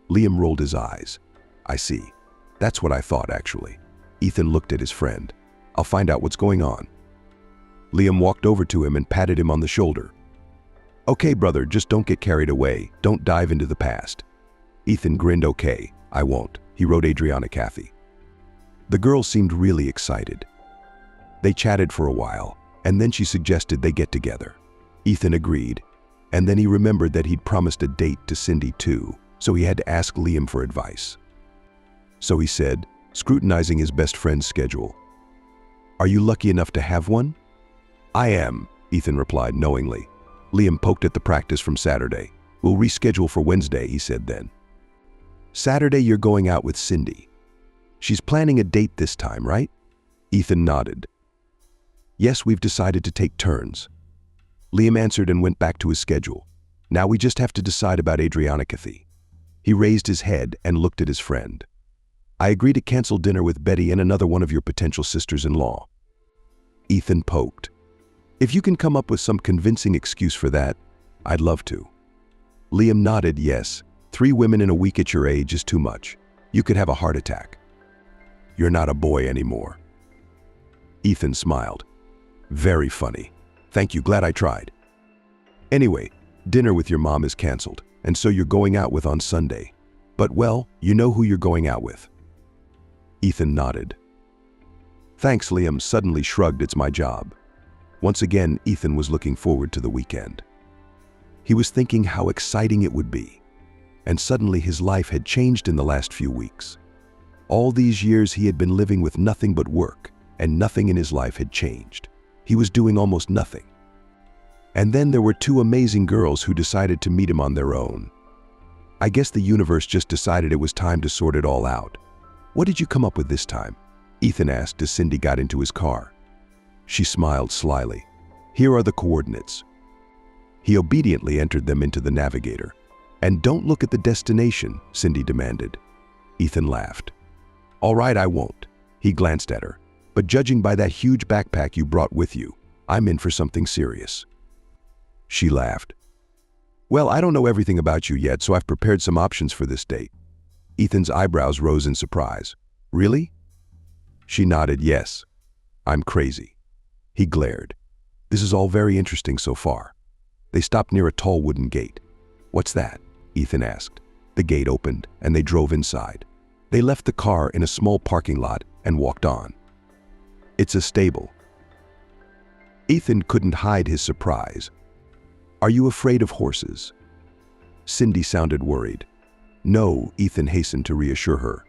Liam rolled his eyes. I see. That's what I thought, actually. Ethan looked at his friend. I'll find out what's going on. Liam walked over to him and patted him on the shoulder. Okay, brother, just don't get carried away. Don't dive into the past. Ethan grinned. Okay, I won't. He wrote Adriana Kathy. The girl seemed really excited. They chatted for a while, and then she suggested they get together. Ethan agreed, and then he remembered that he'd promised a date to Cindy too, so he had to ask Liam for advice. So he said, scrutinizing his best friend's schedule, Are you lucky enough to have one? I am, Ethan replied knowingly. Liam poked at the practice from Saturday. We'll reschedule for Wednesday, he said then. Saturday you're going out with Cindy. She's planning a date this time, right? Ethan nodded. Yes, we've decided to take turns. Liam answered and went back to his schedule. Now we just have to decide about Adriana Kathy. He raised his head and looked at his friend. I agree to cancel dinner with Betty and another one of your potential sisters-in-law. Ethan poked. If you can come up with some convincing excuse for that, I'd love to. Liam nodded yes. 3 women in a week at your age is too much. You could have a heart attack. You're not a boy anymore. Ethan smiled. Very funny. Thank you, glad I tried. Anyway, dinner with your mom is canceled, and so you're going out with on Sunday. But well, you know who you're going out with. Ethan nodded. Thanks, Liam suddenly shrugged. It's my job. Once again, Ethan was looking forward to the weekend. He was thinking how exciting it would be. And suddenly his life had changed in the last few weeks. All these years he had been living with nothing but work, and nothing in his life had changed. He was doing almost nothing. And then there were 2 amazing girls who decided to meet him on their own. I guess the universe just decided it was time to sort it all out. What did you come up with this time? Ethan asked as Cindy got into his car. She smiled slyly. Here are the coordinates. He obediently entered them into the navigator. And don't look at the destination, Cindy demanded. Ethan laughed. All right, I won't. He glanced at her. But judging by that huge backpack you brought with you, I'm in for something serious. She laughed. Well, I don't know everything about you yet, so I've prepared some options for this date. Ethan's eyebrows rose in surprise. Really? She nodded yes. I'm crazy. He glared. This is all very interesting so far. They stopped near a tall wooden gate. What's that? Ethan asked. The gate opened, and they drove inside. They left the car in a small parking lot and walked on. It's a stable. Ethan couldn't hide his surprise. Are you afraid of horses? Cindy sounded worried. No, Ethan hastened to reassure her.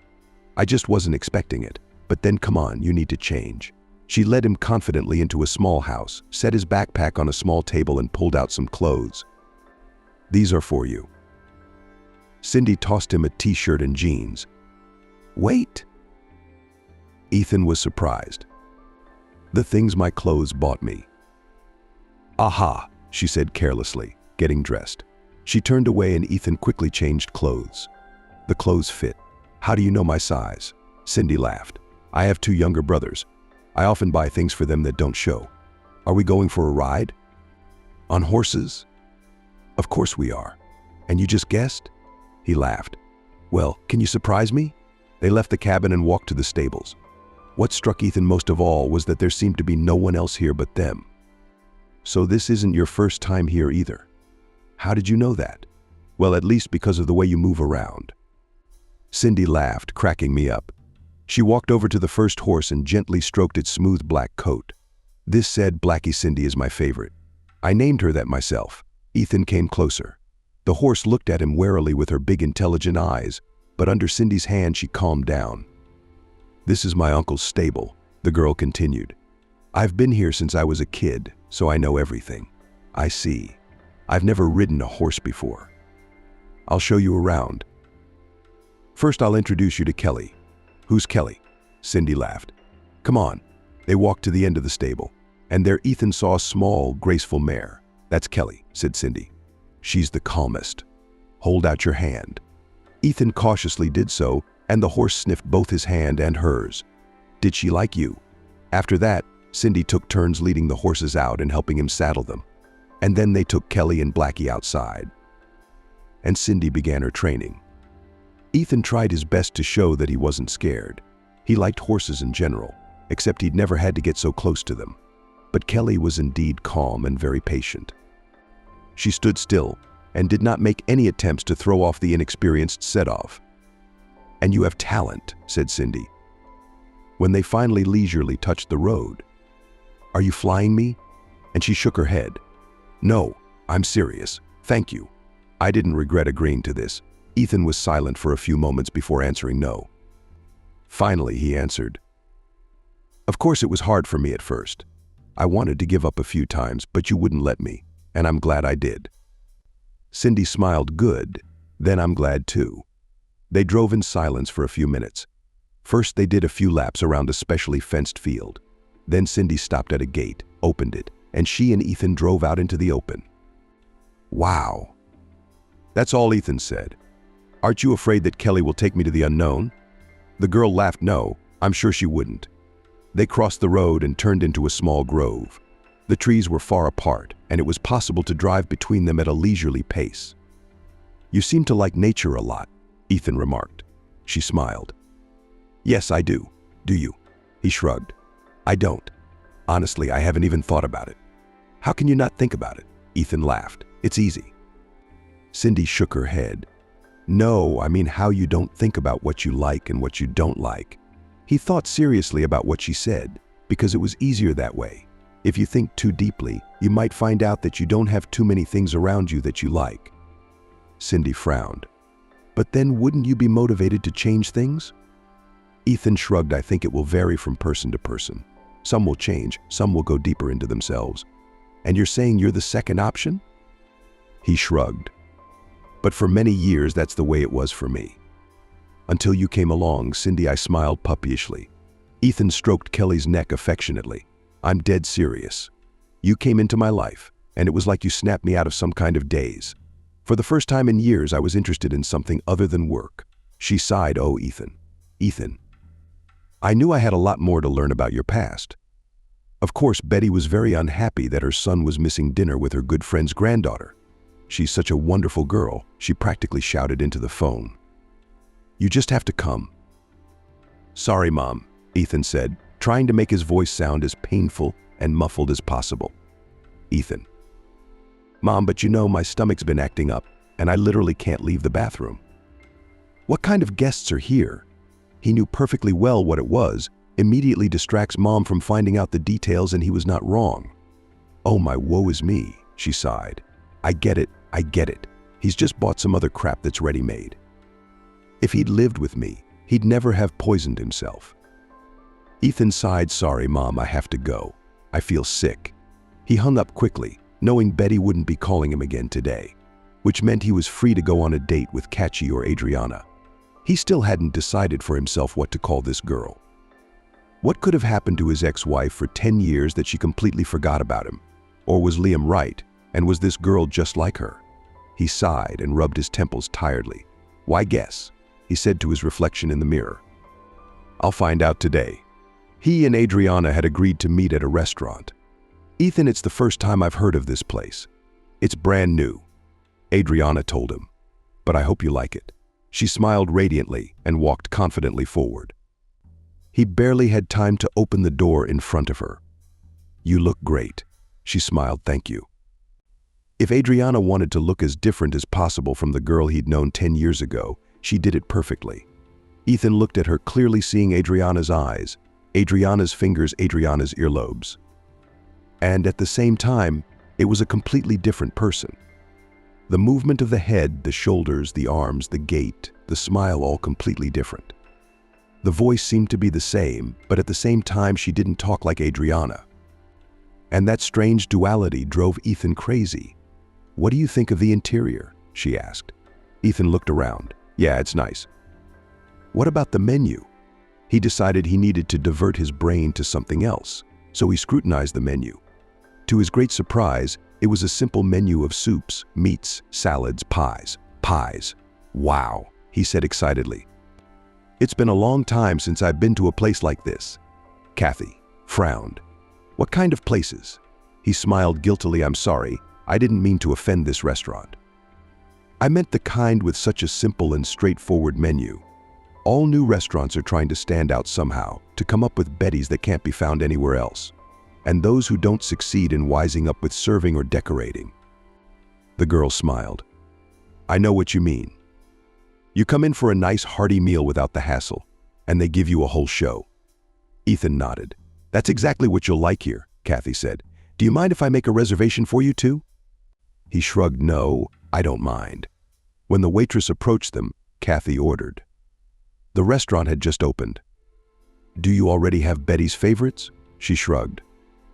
I just wasn't expecting it. But then come on, you need to change. She led him confidently into a small house, set his backpack on a small table and pulled out some clothes. These are for you. Cindy tossed him a t-shirt and jeans. Wait! Ethan was surprised. The things my clothes bought me. Aha, she said carelessly, getting dressed. She turned away and Ethan quickly changed clothes. The clothes fit. How do you know my size? Cindy laughed. I have two younger brothers. I often buy things for them that don't show. Are we going for a ride? On horses? Of course we are. And you just guessed? He laughed. Well, can you surprise me? They left the cabin and walked to the stables. What struck Ethan most of all was that there seemed to be no one else here but them. So this isn't your first time here either. How did you know that? Well, at least because of the way you move around. Cindy laughed, cracking me up. She walked over to the first horse and gently stroked its smooth black coat. This said, Blackie Cindy is my favorite. I named her that myself. Ethan came closer. The horse looked at him warily with her big intelligent eyes, but under Cindy's hand she calmed down. This is my uncle's stable, the girl continued. I've been here since I was a kid, so I know everything. I see. I've never ridden a horse before. I'll show you around. First, I'll introduce you to Kelly. Who's Kelly? Cindy laughed. Come on. They walked to the end of the stable, and there Ethan saw a small, graceful mare. That's Kelly, said Cindy. She's the calmest. Hold out your hand. Ethan cautiously did so, and the horse sniffed both his hand and hers. Did she like you? After that, Cindy took turns leading the horses out and helping him saddle them. And then they took Kelly and Blackie outside. And Cindy began her training. Ethan tried his best to show that he wasn't scared. He liked horses in general, except he'd never had to get so close to them. But Kelly was indeed calm and very patient. She stood still and did not make any attempts to throw off the inexperienced set-off. And you have talent, said Cindy. When they finally leisurely touched the road. Are you flying me? And she shook her head. No, I'm serious. Thank you. I didn't regret agreeing to this. Ethan was silent for a few moments before answering no. Finally, he answered. Of course it was hard for me at first. I wanted to give up a few times, but you wouldn't let me, and I'm glad I did. Cindy smiled. Good, then I'm glad too. They drove in silence for a few minutes. First, they did a few laps around a specially fenced field. Then Cindy stopped at a gate, opened it, and she and Ethan drove out into the open. Wow. That's all Ethan said. Aren't you afraid that Kelly will take me to the unknown? The girl laughed. No, I'm sure she wouldn't. They crossed the road and turned into a small grove. The trees were far apart, and it was possible to drive between them at a leisurely pace. You seem to like nature a lot, Ethan remarked. She smiled. Yes, I do. Do you? He shrugged. I don't. Honestly, I haven't even thought about it. How can you not think about it? Ethan laughed. It's easy. Cindy shook her head. No, I mean how you don't think about what you like and what you don't like. He thought seriously about what she said, because it was easier that way. If you think too deeply, you might find out that you don't have too many things around you that you like. Cindy frowned. But then wouldn't you be motivated to change things? Ethan shrugged. I think it will vary from person to person. Some will change, some will go deeper into themselves. And you're saying you're the second option? He shrugged. But for many years, that's the way it was for me. Until you came along, Cindy, I smiled puppyishly. Ethan stroked Kelly's neck affectionately. I'm dead serious. You came into my life, and it was like you snapped me out of some kind of daze. For the first time in years, I was interested in something other than work. She sighed. Oh, Ethan. Ethan. I knew I had a lot more to learn about your past. Of course, Betty was very unhappy that her son was missing dinner with her good friend's granddaughter. She's such a wonderful girl, she practically shouted into the phone. You just have to come. Sorry, Mom, Ethan said, trying to make his voice sound as painful and muffled as possible. Ethan. Mom, but you know my stomach's been acting up, and I literally can't leave the bathroom. What kind of guests are here? He knew perfectly well what it was, immediately distracts Mom from finding out the details, and he was not wrong. Oh, my woe is me, she sighed. I get it. He's just bought some other crap that's ready-made. If he'd lived with me, he'd never have poisoned himself. Ethan sighed. Sorry, Mom, I have to go. I feel sick. He hung up quickly, knowing Betty wouldn't be calling him again today, which meant he was free to go on a date with Catchy or Adriana. He still hadn't decided for himself what to call this girl. What could have happened to his ex-wife for 10 years that she completely forgot about him? Or was Liam right, and was this girl just like her? He sighed and rubbed his temples tiredly. Why guess? he said to his reflection in the mirror. I'll find out today. He and Adriana had agreed to meet at a restaurant. Ethan, it's the first time I've heard of this place. It's brand new, Adriana told him. But I hope you like it. She smiled radiantly and walked confidently forward. He barely had time to open the door in front of her. You look great. She smiled, thank you. If Adriana wanted to look as different as possible from the girl he'd known 10 years ago, she did it perfectly. Ethan looked at her, clearly seeing Adriana's eyes, Adriana's fingers, Adriana's earlobes. And at the same time, it was a completely different person. The movement of the head, the shoulders, the arms, the gait, the smile, all completely different. The voice seemed to be the same, but at the same time she didn't talk like Adriana. And that strange duality drove Ethan crazy. What do you think of the interior? She asked. Ethan looked around. Yeah, it's nice. What about the menu? He decided he needed to divert his brain to something else, so he scrutinized the menu. To his great surprise, it was a simple menu of soups, meats, salads, pies. Pies. Wow, he said excitedly. It's been a long time since I've been to a place like this. Kathy frowned. What kind of places? He smiled guiltily. I'm sorry, I didn't mean to offend this restaurant. I meant the kind with such a simple and straightforward menu. All new restaurants are trying to stand out somehow, to come up with Bettys that can't be found anywhere else. And those who don't succeed in wising up with serving or decorating. The girl smiled. I know what you mean. You come in for a nice hearty meal without the hassle, and they give you a whole show. Ethan nodded. That's exactly what you'll like here, Kathy said. Do you mind if I make a reservation for you too? He shrugged. No, I don't mind. When the waitress approached them, Kathy ordered. The restaurant had just opened. Do you already have Betty's favorites? She shrugged.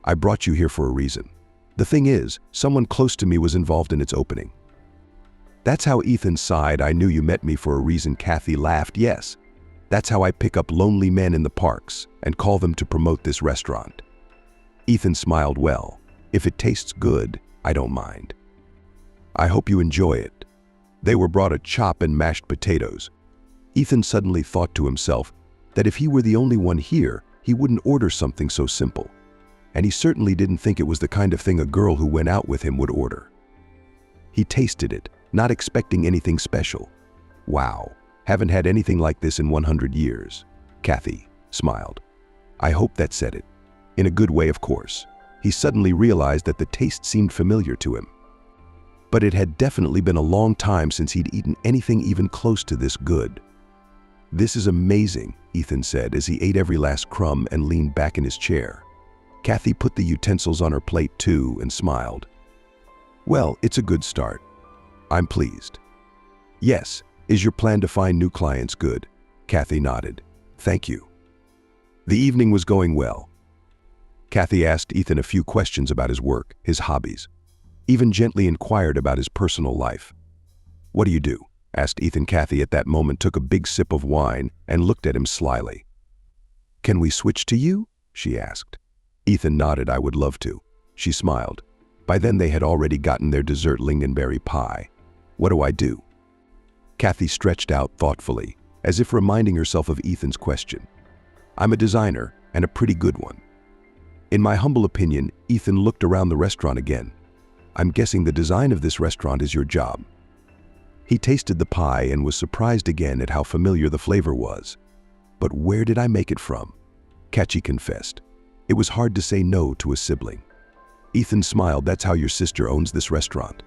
I brought you here for a reason. The thing is, someone close to me was involved in its opening. That's how Ethan sighed. I knew you met me for a reason. Kathy laughed. Yes, that's how I pick up lonely men in the parks and call them to promote this restaurant. Ethan smiled. Well, if it tastes good, I don't mind. I hope you enjoy it. They were brought a chop and mashed potatoes. Ethan suddenly thought to himself that if he were the only one here, he wouldn't order something so simple. And he certainly didn't think it was the kind of thing a girl who went out with him would order. He tasted it, not expecting anything special. Wow, haven't had anything like this in 100 years. Kathy smiled. I hope that said it. In a good way, of course. He suddenly realized that the taste seemed familiar to him. But it had definitely been a long time since he'd eaten anything even close to this good. This is amazing, Ethan said as he ate every last crumb and leaned back in his chair. Kathy put the utensils on her plate too and smiled. Well, it's a good start. I'm pleased. Yes, is your plan to find new clients good? Kathy nodded. Thank you. The evening was going well. Kathy asked Ethan a few questions about his work, his hobbies. Even gently inquired about his personal life. What do you do? Asked Ethan. Kathy at that moment took a big sip of wine and looked at him slyly. Can we switch to you? She asked. Ethan nodded. I would love to. She smiled. By then they had already gotten their dessert lingonberry pie. What do I do? Kathy stretched out thoughtfully, as if reminding herself of Ethan's question. I'm a designer, and a pretty good one. In my humble opinion, Ethan looked around the restaurant again. I'm guessing the design of this restaurant is your job. He tasted the pie and was surprised again at how familiar the flavor was. But where did I make it from? Kathy confessed. It was hard to say no to a sibling. Ethan smiled. That's how your sister owns this restaurant.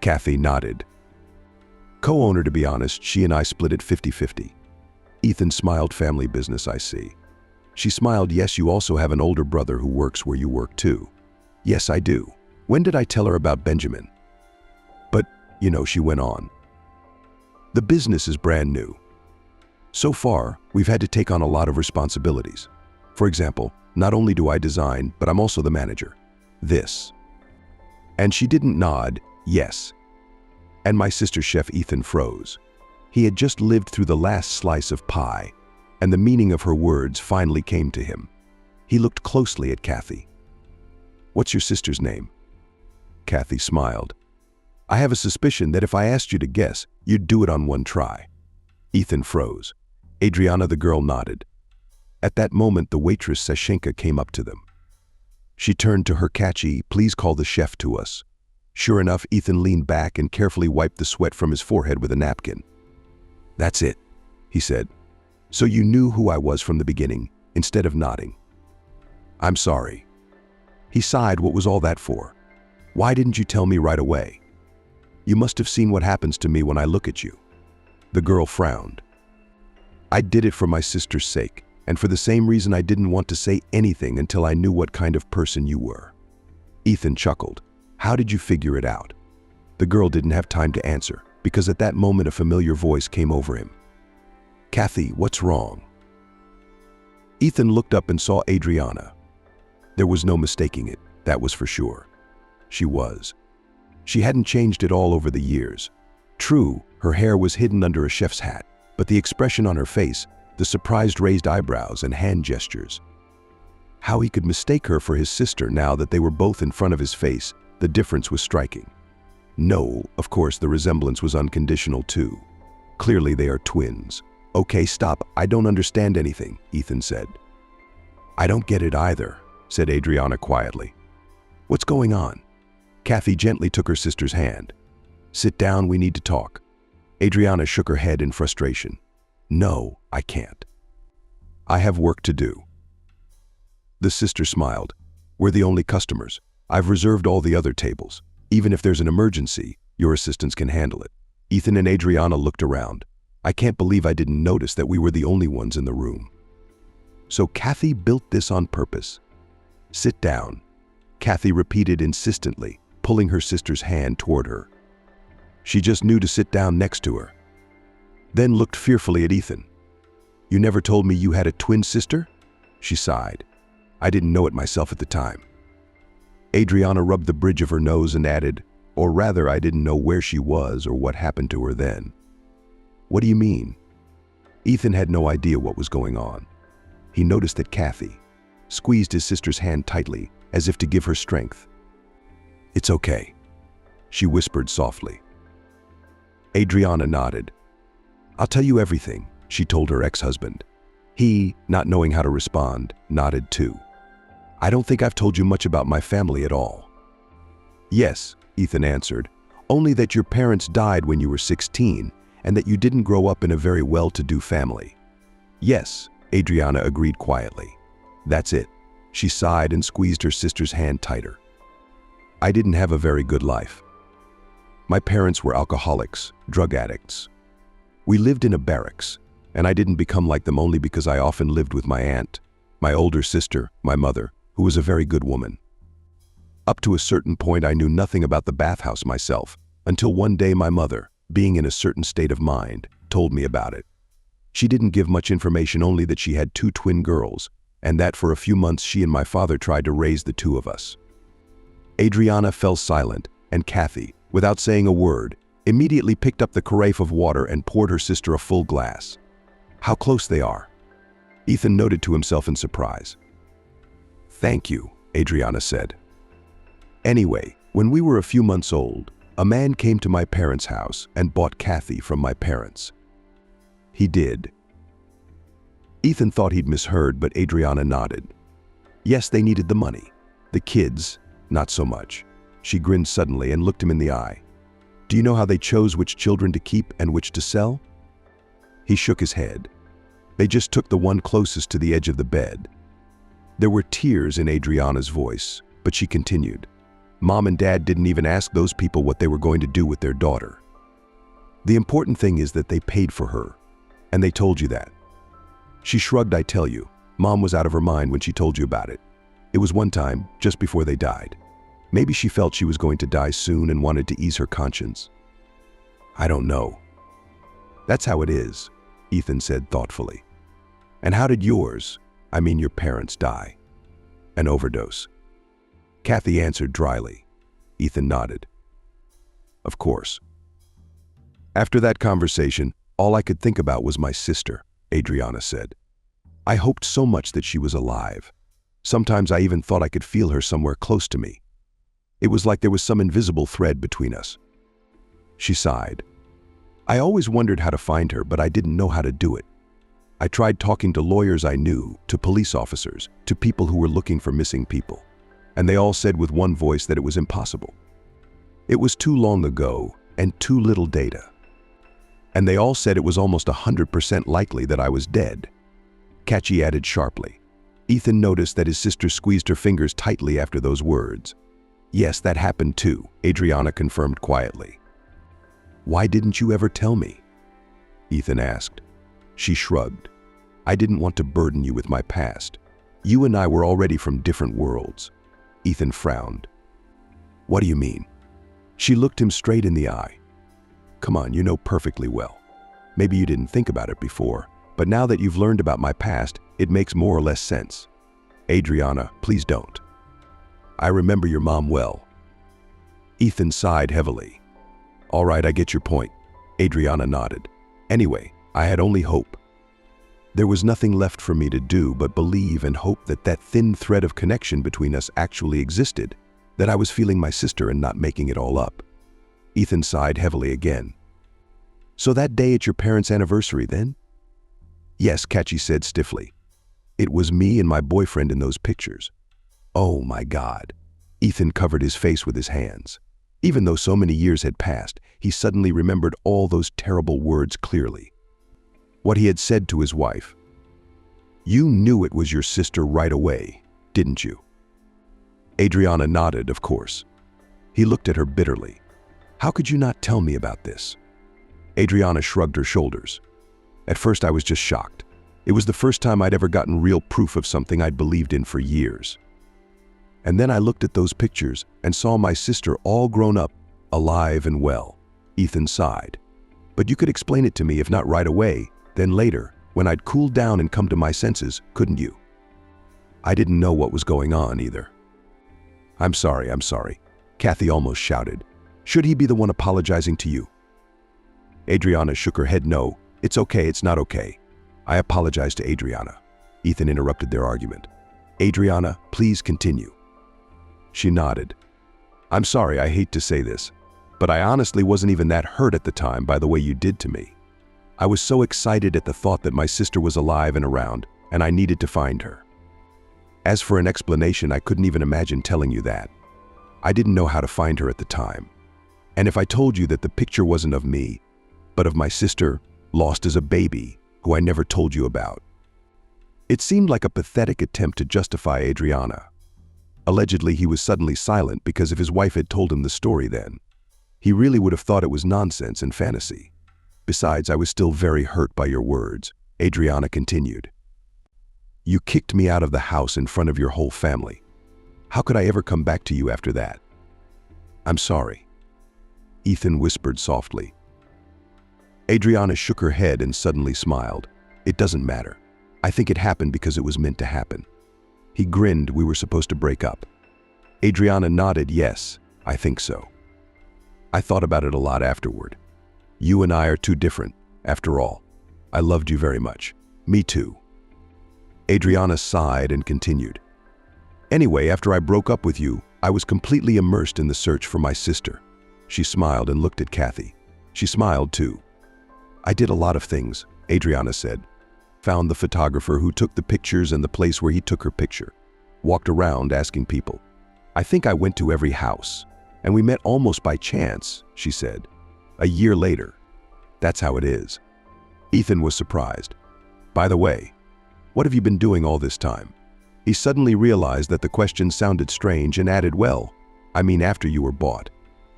Kathy nodded. Co-owner, to be honest, she and I split it 50-50. Ethan smiled. Family business, I see. She smiled. Yes, you also have an older brother who works where you work too. Yes, I do. When did I tell her about Benjamin? But, she went on. The business is brand new. So far, we've had to take on a lot of responsibilities. For example, not only do I design, but I'm also the manager. This. And she didn't nod, yes. And my sister chef Ethan froze. He had just lived through the last slice of pie, and the meaning of her words finally came to him. He looked closely at Kathy. What's your sister's name? Kathy smiled. I have a suspicion that if I asked you to guess, you'd do it on one try. Ethan froze. Adriana, the girl, nodded. At that moment, the waitress Sashenka came up to them. She turned to her catchy, "Please call the chef to us." Sure enough, Ethan leaned back and carefully wiped the sweat from his forehead with a napkin. "That's it," he said. "So you knew who I was from the beginning," instead of nodding. "I'm sorry." He sighed. "What was all that for? Why didn't you tell me right away? You must have seen what happens to me when I look at you." The girl frowned. "I did it for my sister's sake, and for the same reason I didn't want to say anything until I knew what kind of person you were." Ethan chuckled. "How did you figure it out?" The girl didn't have time to answer, because at that moment a familiar voice came over him. "Kathy, what's wrong?" Ethan looked up and saw Adriana. There was no mistaking it, that was for sure. She was. She hadn't changed at all over the years. True, her hair was hidden under a chef's hat, but the expression on her face, the surprised raised eyebrows and hand gestures. How he could mistake her for his sister now that they were both in front of his face, the difference was striking. No, of course the resemblance was unconditional too. Clearly they are twins. "Okay, stop, I don't understand anything," Ethan said. "I don't get it either," said Adriana quietly. "What's going on?" Kathy gently took her sister's hand. "Sit down, we need to talk." Adriana shook her head in frustration. "No, I can't. I have work to do." The sister smiled. "We're the only customers. I've reserved all the other tables. Even if there's an emergency, your assistants can handle it." Ethan and Adriana looked around. "I can't believe I didn't notice that we were the only ones in the room." "So Kathy built this on purpose." "Sit down," Kathy repeated insistently, pulling her sister's hand toward her. She just knew to sit down next to her. Then looked fearfully at Ethan. "You never told me you had a twin sister?" She sighed. "I didn't know it myself at the time." Adriana rubbed the bridge of her nose and added, "Or rather, I didn't know where she was or what happened to her then." "What do you mean?" Ethan had no idea what was going on. He noticed that Kathy squeezed his sister's hand tightly, as if to give her strength. "It's okay," she whispered softly. Adriana nodded. "I'll tell you everything," she told her ex-husband. He, not knowing how to respond, nodded too. "I don't think I've told you much about my family at all." "Yes," Ethan answered, "only that your parents died when you were 16 and that you didn't grow up in a very well-to-do family." "Yes," Adriana agreed quietly. "That's it." She sighed and squeezed her sister's hand tighter. "I didn't have a very good life. My parents were alcoholics, drug addicts. We lived in a barracks, and I didn't become like them only because I often lived with my aunt, my older sister, my mother, who was a very good woman. Up to a certain point, I knew nothing about the bathhouse myself, until one day my mother, being in a certain state of mind, told me about it. She didn't give much information, only that she had 2 twin girls, and that for a few months she and my father tried to raise the 2 of us." Adriana fell silent, and Kathy, without saying a word, immediately picked up the carafe of water and poured her sister a full glass. "How close they are," Ethan noted to himself in surprise. "Thank you," Adriana said. "Anyway, when we were a few months old, a man came to my parents' house and bought Kathy from my parents." "He did." Ethan thought he'd misheard, but Adriana nodded. "Yes, they needed the money. The kids, not so much." She grinned suddenly and looked him in the eye. "Do you know how they chose which children to keep and which to sell?" He shook his head. "They just took the one closest to the edge of the bed." There were tears in Adriana's voice, but she continued. "Mom and Dad didn't even ask those people what they were going to do with their daughter. The important thing is that they paid for her, and they told you that." She shrugged. "I tell you, Mom was out of her mind when she told you about it. It was one time, just before they died. Maybe she felt she was going to die soon and wanted to ease her conscience. I don't know." "That's how it is," Ethan said thoughtfully. "And how did yours, I mean your parents, die?" "An overdose," Kathy answered dryly. Ethan nodded. "Of course." "After that conversation, all I could think about was my sister," Adriana said. "I hoped so much that she was alive. Sometimes I even thought I could feel her somewhere close to me. It was like there was some invisible thread between us." She sighed. I always wondered how to find her, but I didn't know how to do it. I tried talking to lawyers I knew, to police officers, to people who were looking for missing people, and they all said with one voice that it was impossible. It was too long ago and too little data. And they all said it was almost 100% likely that I was dead. Catchy added sharply. Ethan noticed that his sister squeezed her fingers tightly after those words. Yes, that happened too, Adriana confirmed quietly. Why didn't you ever tell me? Ethan asked. She shrugged. I didn't want to burden you with my past. You and I were already from different worlds. Ethan frowned. What do you mean? She looked him straight in the eye. Come on, you know perfectly well. Maybe you didn't think about it before, but now that you've learned about my past, it makes more or less sense. Adriana, please don't. I remember your mom well. Ethan sighed heavily. All right, I get your point. Adriana nodded. Anyway, I had only hope. There was nothing left for me to do but believe and hope that that thin thread of connection between us actually existed, that I was feeling my sister and not making it all up. Ethan sighed heavily again. So that day at your parents' anniversary then? Yes, Catchy said stiffly. It was me and my boyfriend in those pictures. Oh my God. Ethan covered his face with his hands. Even though so many years had passed, he suddenly remembered all those terrible words clearly. What he had said to his wife. You knew it was your sister right away, didn't you? Adriana nodded, of course. He looked at her bitterly. How could you not tell me about this? Adriana shrugged her shoulders. At first I was just shocked. It was the first time I'd ever gotten real proof of something I'd believed in for years. And then I looked at those pictures and saw my sister all grown up, alive and well. Ethan sighed. But you could explain it to me, if not right away, then later, when I'd cooled down and come to my senses, couldn't you? I didn't know what was going on either. I'm sorry. Kathy almost shouted. Should he be the one apologizing to you? Adriana shook her head. No, it's okay, it's not okay. I apologize to Adriana. Ethan interrupted their argument. Adriana, please continue. She nodded. I'm sorry, I hate to say this, but I honestly wasn't even that hurt at the time by the way you did to me. I was so excited at the thought that my sister was alive and around, and I needed to find her. As for an explanation, I couldn't even imagine telling you that. I didn't know how to find her at the time. And if I told you that the picture wasn't of me, but of my sister, lost as a baby, who I never told you about. It seemed like a pathetic attempt to justify Adriana. Allegedly, he was suddenly silent because if his wife had told him the story then, he really would have thought it was nonsense and fantasy. Besides, I was still very hurt by your words, Adriana continued. You kicked me out of the house in front of your whole family. How could I ever come back to you after that? I'm sorry. Ethan whispered softly. Adriana shook her head and suddenly smiled. It doesn't matter. I think it happened because it was meant to happen. He grinned. We were supposed to break up. Adriana nodded. Yes, I think so. I thought about it a lot afterward. You and I are too different, after all. I loved you very much. Me too. Adriana sighed and continued. Anyway, after I broke up with you, I was completely immersed in the search for my sister. She smiled and looked at Kathy. She smiled too. I did a lot of things, Adriana said. Found the photographer who took the pictures and the place where he took her picture. Walked around asking people. I think I went to every house. And we met almost by chance, she said. A year later. That's how it is. Ethan was surprised. By the way, what have you been doing all this time? He suddenly realized that the question sounded strange and added, well, I mean after you were bought.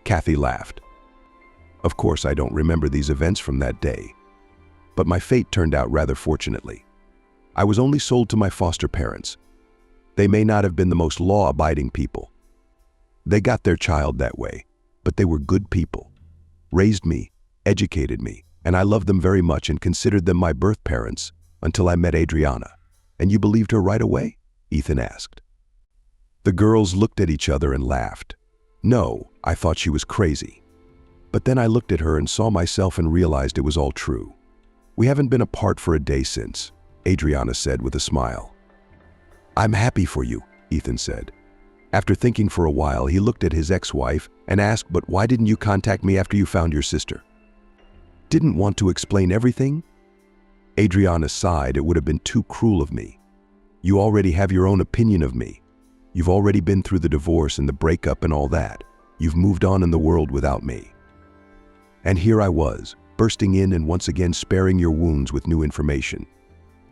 Kathy laughed. Of course, I don't remember these events from that day. But my fate turned out rather fortunately. I was only sold to my foster parents. They may not have been the most law-abiding people. They got their child that way, but they were good people. Raised me, educated me, and I loved them very much and considered them my birth parents until I met Adriana. And you believed her right away? Ethan asked. The girls looked at each other and laughed. No, I thought she was crazy. But then I looked at her and saw myself and realized it was all true. We haven't been apart for a day since, Adriana said with a smile. I'm happy for you, Ethan said. After thinking for a while, he looked at his ex-wife and asked, but why didn't you contact me after you found your sister? Didn't want to explain everything? Adriana sighed. It would have been too cruel of me. You already have your own opinion of me. You've already been through the divorce and the breakup and all that. You've moved on in the world without me. And here I was, bursting in and once again sparing your wounds with new information.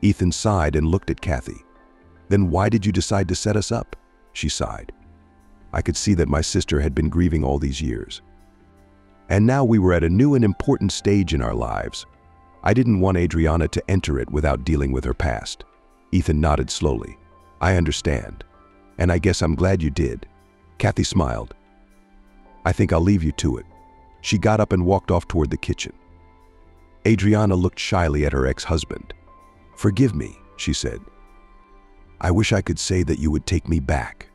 Ethan sighed and looked at Kathy. Then why did you decide to set us up? She sighed. I could see that my sister had been grieving all these years. And now we were at a new and important stage in our lives. I didn't want Adriana to enter it without dealing with her past. Ethan nodded slowly. I understand. And I guess I'm glad you did. Kathy smiled. I think I'll leave you to it. She got up and walked off toward the kitchen. Adriana looked shyly at her ex-husband. Forgive me, she said. I wish I could say that you would take me back.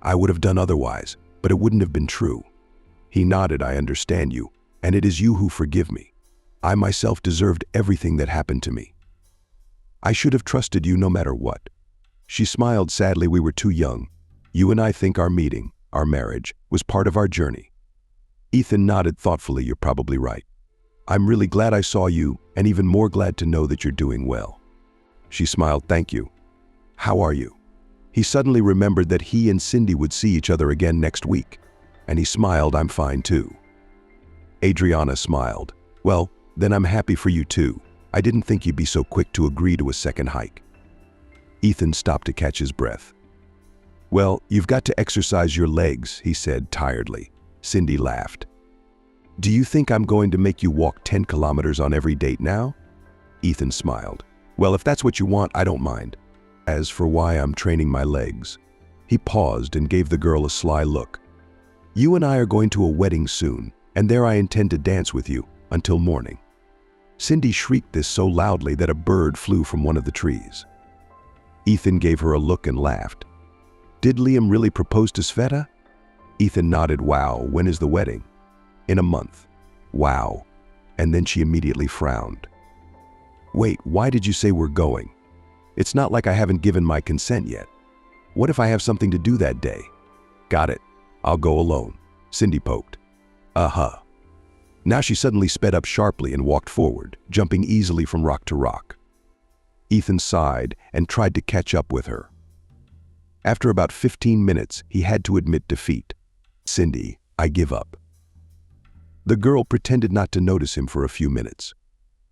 I would have done otherwise, but it wouldn't have been true. He nodded. I understand you, and it is you who forgive me. I myself deserved everything that happened to me. I should have trusted you no matter what. She smiled sadly. We were too young. You and I think our meeting, our marriage, was part of our journey. Ethan nodded thoughtfully. You're probably right. I'm really glad I saw you, and even more glad to know that you're doing well. She smiled. Thank you. How are you? He suddenly remembered that he and Cindy would see each other again next week, and he smiled. I'm fine too. Adriana smiled. Well, then I'm happy for you too. I didn't think you'd be so quick to agree to a second hike. Ethan stopped to catch his breath. Well, you've got to exercise your legs, he said tiredly. Cindy laughed. Do you think I'm going to make you walk 10 kilometers on every date now? Ethan smiled. Well, if that's what you want, I don't mind. As for why I'm training my legs, he paused and gave the girl a sly look. You and I are going to a wedding soon, and there I intend to dance with you until morning. Cindy shrieked this so loudly that a bird flew from one of the trees. Ethan gave her a look and laughed. Did Liam really propose to Sveta? Ethan nodded. Wow, when is the wedding? In a month. Wow. And then she immediately frowned. Wait, why did you say we're going? It's not like I haven't given my consent yet. What if I have something to do that day? Got it. I'll go alone. Cindy poked. Uh-huh. Now she suddenly sped up sharply and walked forward, jumping easily from rock to rock. Ethan sighed and tried to catch up with her. After about 15 minutes, he had to admit defeat. Cindy, I give up. The girl pretended not to notice him for a few minutes,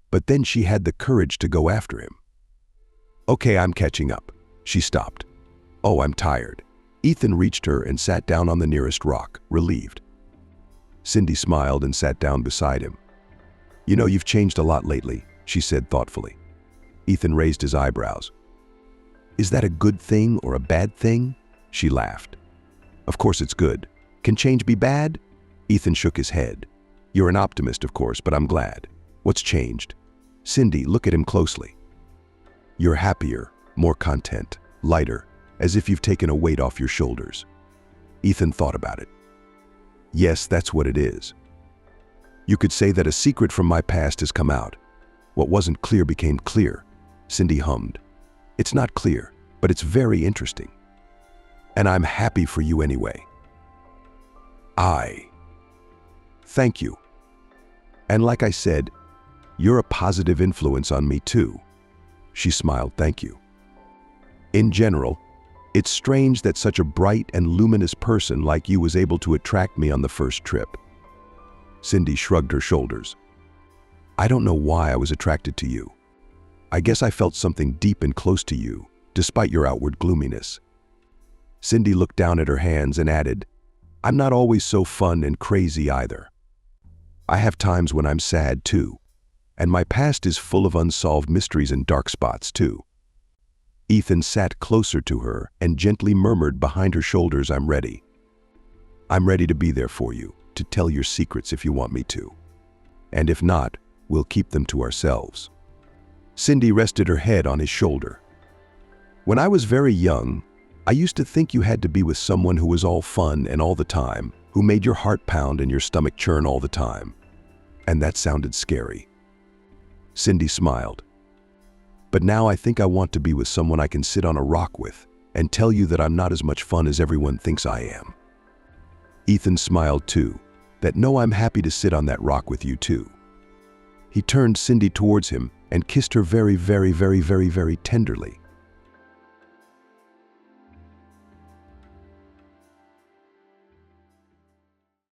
but then she had the courage to go after him. Okay, I'm catching up. She stopped. Oh, I'm tired. Ethan reached her and sat down on the nearest rock, relieved. Cindy smiled and sat down beside him. You know, you've changed a lot lately, she said thoughtfully. Ethan raised his eyebrows. Is that a good thing or a bad thing? She laughed. Of course it's good. Can change be bad? Ethan shook his head. You're an optimist, of course, but I'm glad. What's changed? Cindy, look at him closely. You're happier, more content, lighter, as if you've taken a weight off your shoulders. Ethan thought about it. Yes, that's what it is. You could say that a secret from my past has come out. What wasn't clear became clear. Cindy hummed. It's not clear, but it's very interesting. And I'm happy for you anyway. Thank you. And like I said, you're a positive influence on me too. She smiled. Thank you. In general, it's strange that such a bright and luminous person like you was able to attract me on the first trip. Cindy shrugged her shoulders. I don't know why I was attracted to you. I guess I felt something deep and close to you, despite your outward gloominess. Cindy looked down at her hands and added, I'm not always so fun and crazy either. I have times when I'm sad too, and my past is full of unsolved mysteries and dark spots too. Ethan sat closer to her and gently murmured behind her shoulders, I'm ready. I'm ready to be there for you, to tell your secrets if you want me to. And if not, we'll keep them to ourselves. Cindy rested her head on his shoulder. When I was very young, I used to think you had to be with someone who was all fun and all the time, who made your heart pound and your stomach churn all the time. And that sounded scary. Cindy smiled. But now I think I want to be with someone I can sit on a rock with and tell you that I'm not as much fun as everyone thinks I am. Ethan smiled too, that no, I'm happy to sit on that rock with you too. He turned Cindy towards him and kissed her very, very, very, very, very tenderly.